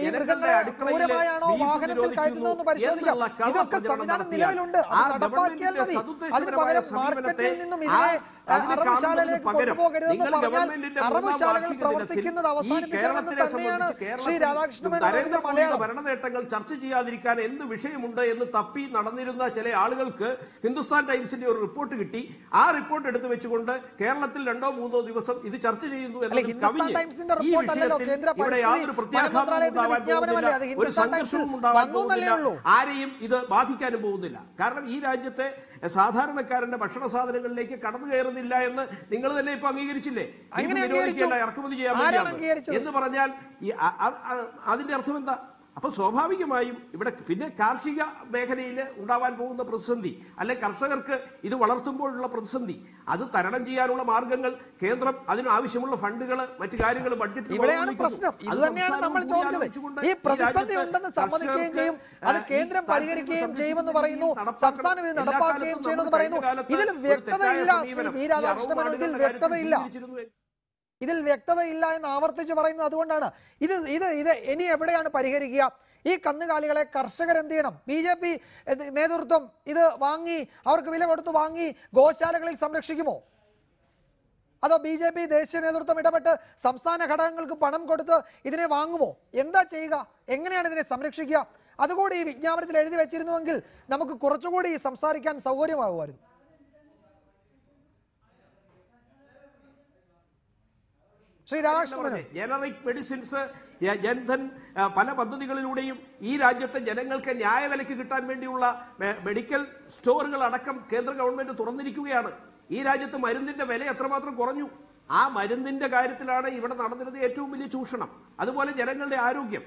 ഈ മൃഗങ്ങളെ ക്രൂരമായാണോ വാഹനത്തിൽ കയറ്റുന്നതെന്ന് പരിശോധിക്കാം. ഇതൊക്കെ സംവിധാനം നിലവിലുണ്ട്, അത് നടപ്പാക്കിയാൽ മതി. അതിന് പകരം മാർക്കറ്റിൽ നിന്നും ഇതിനെ അറവുശാലയിലേക്ക് കൊണ്ടുപോകരുതെന്ന് പറഞ്ഞാൽ അറവുശാലകൾ പ്രവർത്തിക്കുന്നത് അവസാനിപ്പിക്കണമെന്ന് തന്നെയാണ് ശ്രീ രാധാകൃഷ്ണ മേനോന്റെ മലയാളം. ഭരണ നേട്ടങ്ങൾ ചർച്ച ചെയ്യാതിരിക്കാൻ എന്ത് വിഷയമുണ്ട് എന്ന് തപ്പി നടന്നിരുന്ന ചില ആളുകൾക്ക് ഹിന്ദുസ്ഥാൻ ടൈംസിന്റെ ഒരു റിപ്പോർട്ട് കിട്ടി. ആ റിപ്പോർട്ട് എടുത്തു വെച്ചുകൊണ്ട് കേരളത്തിൽ 2-3 ദിവസം ഇത് ചർച്ച ചെയ്യുന്നു എന്നതിൽ ഒരു സംഘർഷവും ഉണ്ടാവാൻ പോകുന്നില്ല, ആരെയും ഇത് ബാധിക്കാനും പോകുന്നില്ല. കാരണം ഈ രാജ്യത്തെ സാധാരണക്കാരന്റെ ഭക്ഷണ സാധനങ്ങളിലേക്ക് കടന്നു കയറുന്നില്ല എന്ന് നിങ്ങൾ തന്നെ ഇപ്പൊ അംഗീകരിച്ചില്ലേ? ഇറക്കുമതി ചെയ്യാൻ വേണ്ടിയാണ് എന്ന് പറഞ്ഞാൽ അതിന്റെ അർത്ഥം എന്താ? അപ്പൊ സ്വാഭാവികമായും ഇവിടെ പിന്നെ കാർഷിക മേഖലയിൽ ഉണ്ടാവാൻ പോകുന്ന പ്രതിസന്ധി, അല്ലെ കർഷകർക്ക് ഇത് വളർത്തുമ്പോഴുള്ള പ്രതിസന്ധി, അത് തരണം ചെയ്യാനുള്ള മാർഗങ്ങൾ കേന്ദ്രം അതിനാവശ്യമുള്ള ഫണ്ടുകൾ മറ്റു കാര്യങ്ങൾ ബഡ്ജറ്റിൽ ഇവിടെയാണ് പ്രശ്നം. ഇത് തന്നെയാണ് നമ്മൾ ചോദിച്ചത്. ഈ പ്രതിസന്ധി ഉണ്ടെന്ന് സമ്മതിക്കുകയും ചെയ്യും, അത് കേന്ദ്രം പരിഹരിക്കുകയും ചെയ്യുമെന്ന് പറയുന്നു, സംസ്ഥാനം ഇത് നടപ്പാക്കുകയും ചെയ്യുമെന്ന് പറയുന്നു. ഇതിൽ വ്യക്തതയില്ല ശ്രീ വി രാധാകൃഷ്ണ മേനോൻ, ഇതിൽ വ്യക്തതയില്ല, ഇതിൽ വ്യക്തതയില്ല എന്ന് ആവർത്തിച്ച് പറയുന്നത് അതുകൊണ്ടാണ്. ഇത് ഇനി എവിടെയാണ് പരിഹരിക്കുക? ഈ കന്നുകാലികളെ കർഷകർ എന്ത് ചെയ്യണം? BJP നേതൃത്വം ഇത് വാങ്ങി, അവർക്ക് വില കൊടുത്ത് വാങ്ങി ഗോശാലകളിൽ സംരക്ഷിക്കുമോ? അതോ BJP ദേശീയ നേതൃത്വം ഇടപെട്ട് സംസ്ഥാന ഘടകങ്ങൾക്ക് പണം കൊടുത്ത് ഇതിനെ വാങ്ങുമോ? എന്താ ചെയ്യുക? എങ്ങനെയാണ് ഇതിനെ സംരക്ഷിക്കുക? അതുകൂടി ഈ വിജ്ഞാപനത്തിൽ എഴുതി വെച്ചിരുന്നുവെങ്കിൽ നമുക്ക് കുറച്ചുകൂടി സംസാരിക്കാൻ സൗകര്യമാകുമായിരുന്നു. ശ്രീ രാധാകൃഷ്ണൻ, ജനറിക് മെഡിസിൻസ്, ജൻധൻ പല പദ്ധതികളിലൂടെയും ഈ രാജ്യത്തെ ജനങ്ങൾക്ക് ന്യായവിലയ്ക്ക് കിട്ടാൻ വേണ്ടിയുള്ള മെഡിക്കൽ സ്റ്റോറുകൾ അടക്കം കേന്ദ്ര ഗവൺമെന്റ് തുറന്നിരിക്കുകയാണ്. ഈ രാജ്യത്ത് മരുന്നിന്റെ വില എത്രമാത്രം കുറഞ്ഞു. ആ മരുന്നിന്റെ കാര്യത്തിലാണ് ഇവിടെ നടന്നിരുന്നത് ഏറ്റവും വലിയ ചൂഷണം. അതുപോലെ ജനങ്ങളുടെ ആരോഗ്യം,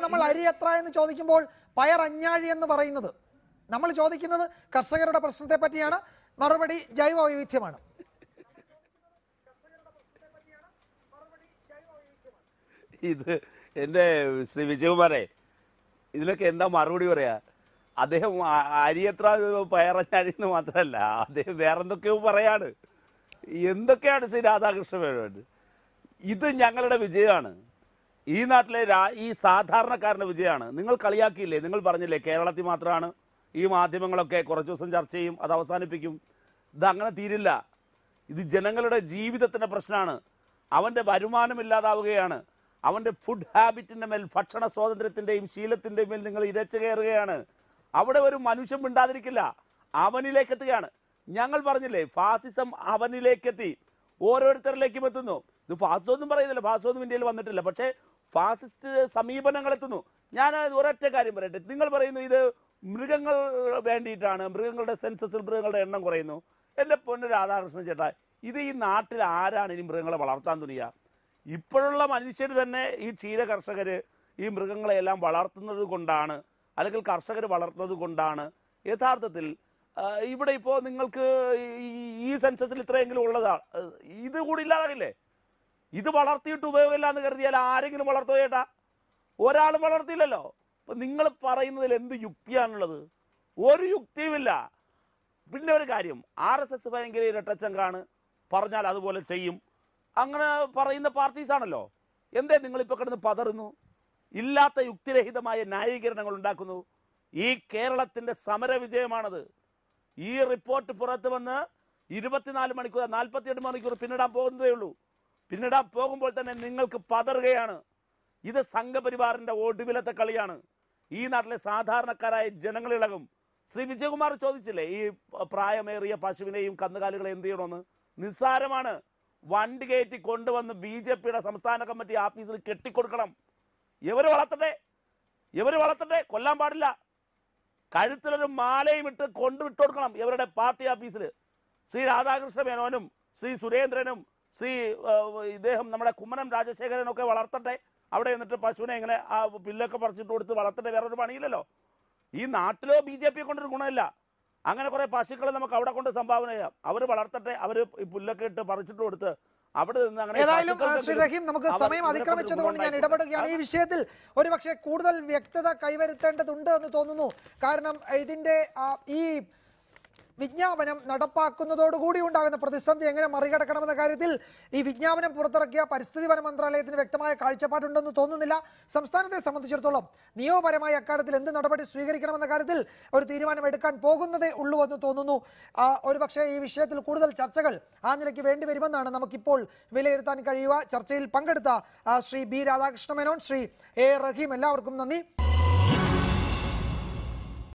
നമ്മൾ അരി എത്ര എന്ന് ചോദിക്കുമ്പോൾ പയർ അഞ്ഞാഴി എന്ന് പറയുന്നത്, നമ്മൾ ചോദിക്കുന്നത് കർഷകരുടെ പ്രശ്നത്തെ പറ്റിയാണ്, മറുപടി ജൈവ വൈവിധ്യമാണ്. ഇത് എൻ്റെ ശ്രീ വിജയകുമാരെ, ഇതിനൊക്കെ എന്താ മറുപടി പറയാ? അദ്ദേഹം അരിയത്ര പയറഞ്ഞാഴിന്ന് മാത്രമല്ല, അദ്ദേഹം വേറെന്തൊക്കെയോ പറയാണ്. എന്തൊക്കെയാണ് ശ്രീ രാധാകൃഷ്ണ മേനോൻ? ഇത് ഞങ്ങളുടെ വിജയമാണ്, ഈ നാട്ടിലെ ഈ സാധാരണക്കാരൻ്റെ വിജയമാണ്. നിങ്ങൾ കളിയാക്കിയില്ലേ? നിങ്ങൾ പറഞ്ഞില്ലേ കേരളത്തിൽ മാത്രമാണ് ഈ മാധ്യമങ്ങളൊക്കെ കുറച്ച് ദിവസം ചർച്ച ചെയ്യും, അത് അവസാനിപ്പിക്കും. ഇതങ്ങനെ തീരില്ല. ഇത് ജനങ്ങളുടെ ജീവിതത്തിൻ്റെ പ്രശ്നമാണ്. അവൻ്റെ വരുമാനമില്ലാതാവുകയാണ്. അവൻ്റെ ഫുഡ് ഹാബിറ്റിൻ്റെ മേൽ, ഭക്ഷണ സ്വാതന്ത്ര്യത്തിൻ്റെയും ശീലത്തിൻ്റെയും മേൽ നിങ്ങൾ ഇരച്ചു കയറുകയാണ്. അവിടെ ഒരു മനുഷ്യൻ മിണ്ടാതിരിക്കില്ല, അവനിലേക്കെത്തുകയാണ്. ഞങ്ങൾ പറഞ്ഞില്ലേ, ഫാസിസം അവനിലേക്കെത്തി, ഓരോരുത്തരിലേക്കും എത്തുന്നു. ഇത് ഫാസിസമൊന്നും പറയുന്നില്ല, ഫാസിസമൊന്നും ഇന്ത്യയിൽ വന്നിട്ടില്ല, പക്ഷേ ഫാസിസ്റ്റ് സമീപനങ്ങൾ എത്തുന്നു. ഞാൻ ഒരൊറ്റ കാര്യം പറയട്ടെ, നിങ്ങൾ പറയുന്നു ഇത് മൃഗങ്ങൾ വേണ്ടിയിട്ടാണ്, മൃഗങ്ങളുടെ സെൻസസിൽ മൃഗങ്ങളുടെ എണ്ണം കുറയുന്നു. എൻ്റെ പൊന്നു രാധാകൃഷ്ണൻ ചേട്ടാ, ഇത് ഈ നാട്ടിൽ ആരാണ് ഇനി മൃഗങ്ങളെ വളർത്താൻ തുനിയുക? ഇപ്പോഴുള്ള മനുഷ്യർ തന്നെ, ഈ ക്ഷീര കർഷകർ ഈ മൃഗങ്ങളെയെല്ലാം വളർത്തുന്നത് കൊണ്ടാണ്, അല്ലെങ്കിൽ കർഷകർ വളർത്തുന്നത് കൊണ്ടാണ് യഥാർത്ഥത്തിൽ ഇവിടെ ഇപ്പോൾ നിങ്ങൾക്ക് ഈ സെൻസസിൽ ഇത്രയെങ്കിലും ഉള്ളതാണ്, ഇത് കൂടി ഇല്ലാതാകില്ലേ? ഇത് വളർത്തിയിട്ട് ഉപയോഗമില്ല എന്ന് കരുതിയാൽ ആരെങ്കിലും വളർത്തോ ചേട്ടാ? ഒരാളും വളർത്തിയില്ലല്ലോ. അപ്പം നിങ്ങൾ പറയുന്നതിൽ എന്ത് യുക്തിയാണുള്ളത്? ഒരു യുക്തിയുമില്ല. പിന്നെ ഒരു കാര്യം, RSS ഭയങ്കര ഇരട്ടച്ചങ്കാണ്, പറഞ്ഞാൽ അതുപോലെ ചെയ്യും, അങ്ങനെ പറയുന്ന പാർട്ടീസാണല്ലോ. എന്തേ നിങ്ങളിപ്പോൾ കിടന്ന് പതറുന്നു? ഇല്ലാത്ത യുക്തിരഹിതമായ ന്യായീകരണങ്ങൾ ഉണ്ടാക്കുന്നു. ഈ കേരളത്തിൻ്റെ സമര വിജയമാണത്. ഈ റിപ്പോർട്ട് പുറത്ത് വന്ന് 24 മണിക്കൂർ 48 മണിക്കൂർ പിന്നിടാൻ പോകുന്നതേ ഉള്ളൂ. പിന്നിടാൻ പോകുമ്പോൾ തന്നെ നിങ്ങൾക്ക് പതറുകയാണ്. ഇത് സംഘപരിവാറിൻ്റെ ഒടുവിലത്തെ കളിയാണ്. ഈ നാട്ടിലെ സാധാരണക്കാരായ ജനങ്ങളിളകും. ശ്രീ വിജയകുമാർ ചോദിച്ചില്ലേ ഈ പ്രായമേറിയ പശുവിനെയും കന്നുകാലികളെ എന്ത് ചെയ്യണമെന്ന്? നിസ്സാരമാണ്. വണ്ടി കയറ്റി കൊണ്ടുവന്ന് BJPയുടെ സംസ്ഥാന കമ്മിറ്റി ആഫീസിൽ കെട്ടിക്കൊടുക്കണം. ഇവർ വളർത്തട്ടെ, കൊല്ലാൻ പാടില്ല. കഴുത്തിലൊരു മാലയും ഇട്ട് കൊണ്ടുവിട്ട് കൊടുക്കണം ഇവരുടെ പാർട്ടി ആഫീസിൽ. ശ്രീ രാധാകൃഷ്ണ മേനോനും ശ്രീ സുരേന്ദ്രനും ഇദ്ദേഹം നമ്മുടെ കുമ്മനം രാജശേഖരനൊക്കെ വളർത്തട്ടെ. അവിടെ എന്നിട്ട് പശുവിനെ ഇങ്ങനെ ആ പുല്ലൊക്കെ പറിച്ചിട്ട് കൊടുത്ത് വളർത്തട്ടെ. വേറൊരു പണിയില്ലല്ലോ. ഈ നാട്ടിലോ BJP കൊണ്ടൊരു ഗുണമില്ല. അങ്ങനെ കുറേ പശുക്കളെ നമുക്ക് അവിടെ കൊണ്ട് സംഭാവന ചെയ്യാം. അവർ വളർത്തട്ടെ, അവർ ഈ പുല്ലൊക്കെ ഇട്ട് പറിച്ചിട്ട് കൊടുത്ത് അവിടെ നിന്ന് അങ്ങനെ. ഏതായാലും ശ്രീ റഹീം, നമുക്ക് സമയം അതിക്രമിച്ചത് കൊണ്ട് ഞാൻ ഇടപെടുകയാണ്. ഈ വിഷയത്തിൽ ഒരുപക്ഷെ കൂടുതൽ വ്യക്തത കൈവരുത്തേണ്ടതുണ്ട് എന്ന് തോന്നുന്നു. കാരണം ഇതിന്റെ ഈ വിജ്ഞാപനം നടപ്പാക്കുന്നതോടുകൂടി ഉണ്ടാകുന്ന പ്രതിസന്ധി എങ്ങനെ മറികടക്കണമെന്ന കാര്യത്തിൽ ഈ വിജ്ഞാപനം പുറത്തിറക്കിയ പരിസ്ഥിതി വന മന്ത്രാലയത്തിന് വ്യക്തമായ കാഴ്ചപ്പാടുണ്ടെന്ന് തോന്നുന്നില്ല. സംസ്ഥാനത്തെ സംബന്ധിച്ചിടത്തോളം നിയമപരമായ അക്കാര്യത്തിൽ എന്ത് നടപടി സ്വീകരിക്കണമെന്ന കാര്യത്തിൽ ഒരു തീരുമാനം എടുക്കാൻ പോകുന്നതേ ഉള്ളൂ എന്ന് തോന്നുന്നു. ഒരുപക്ഷെ ഈ വിഷയത്തിൽ കൂടുതൽ ചർച്ചകൾ ആ നിലയ്ക്ക് വേണ്ടി വരുമെന്നാണ് നമുക്കിപ്പോൾ വിലയിരുത്താൻ കഴിയുക. ചർച്ചയിൽ പങ്കെടുത്ത ശ്രീ B രാധാകൃഷ്ണ മേനോൻ, ശ്രീ A റഹീം, എല്ലാവർക്കും നന്ദി.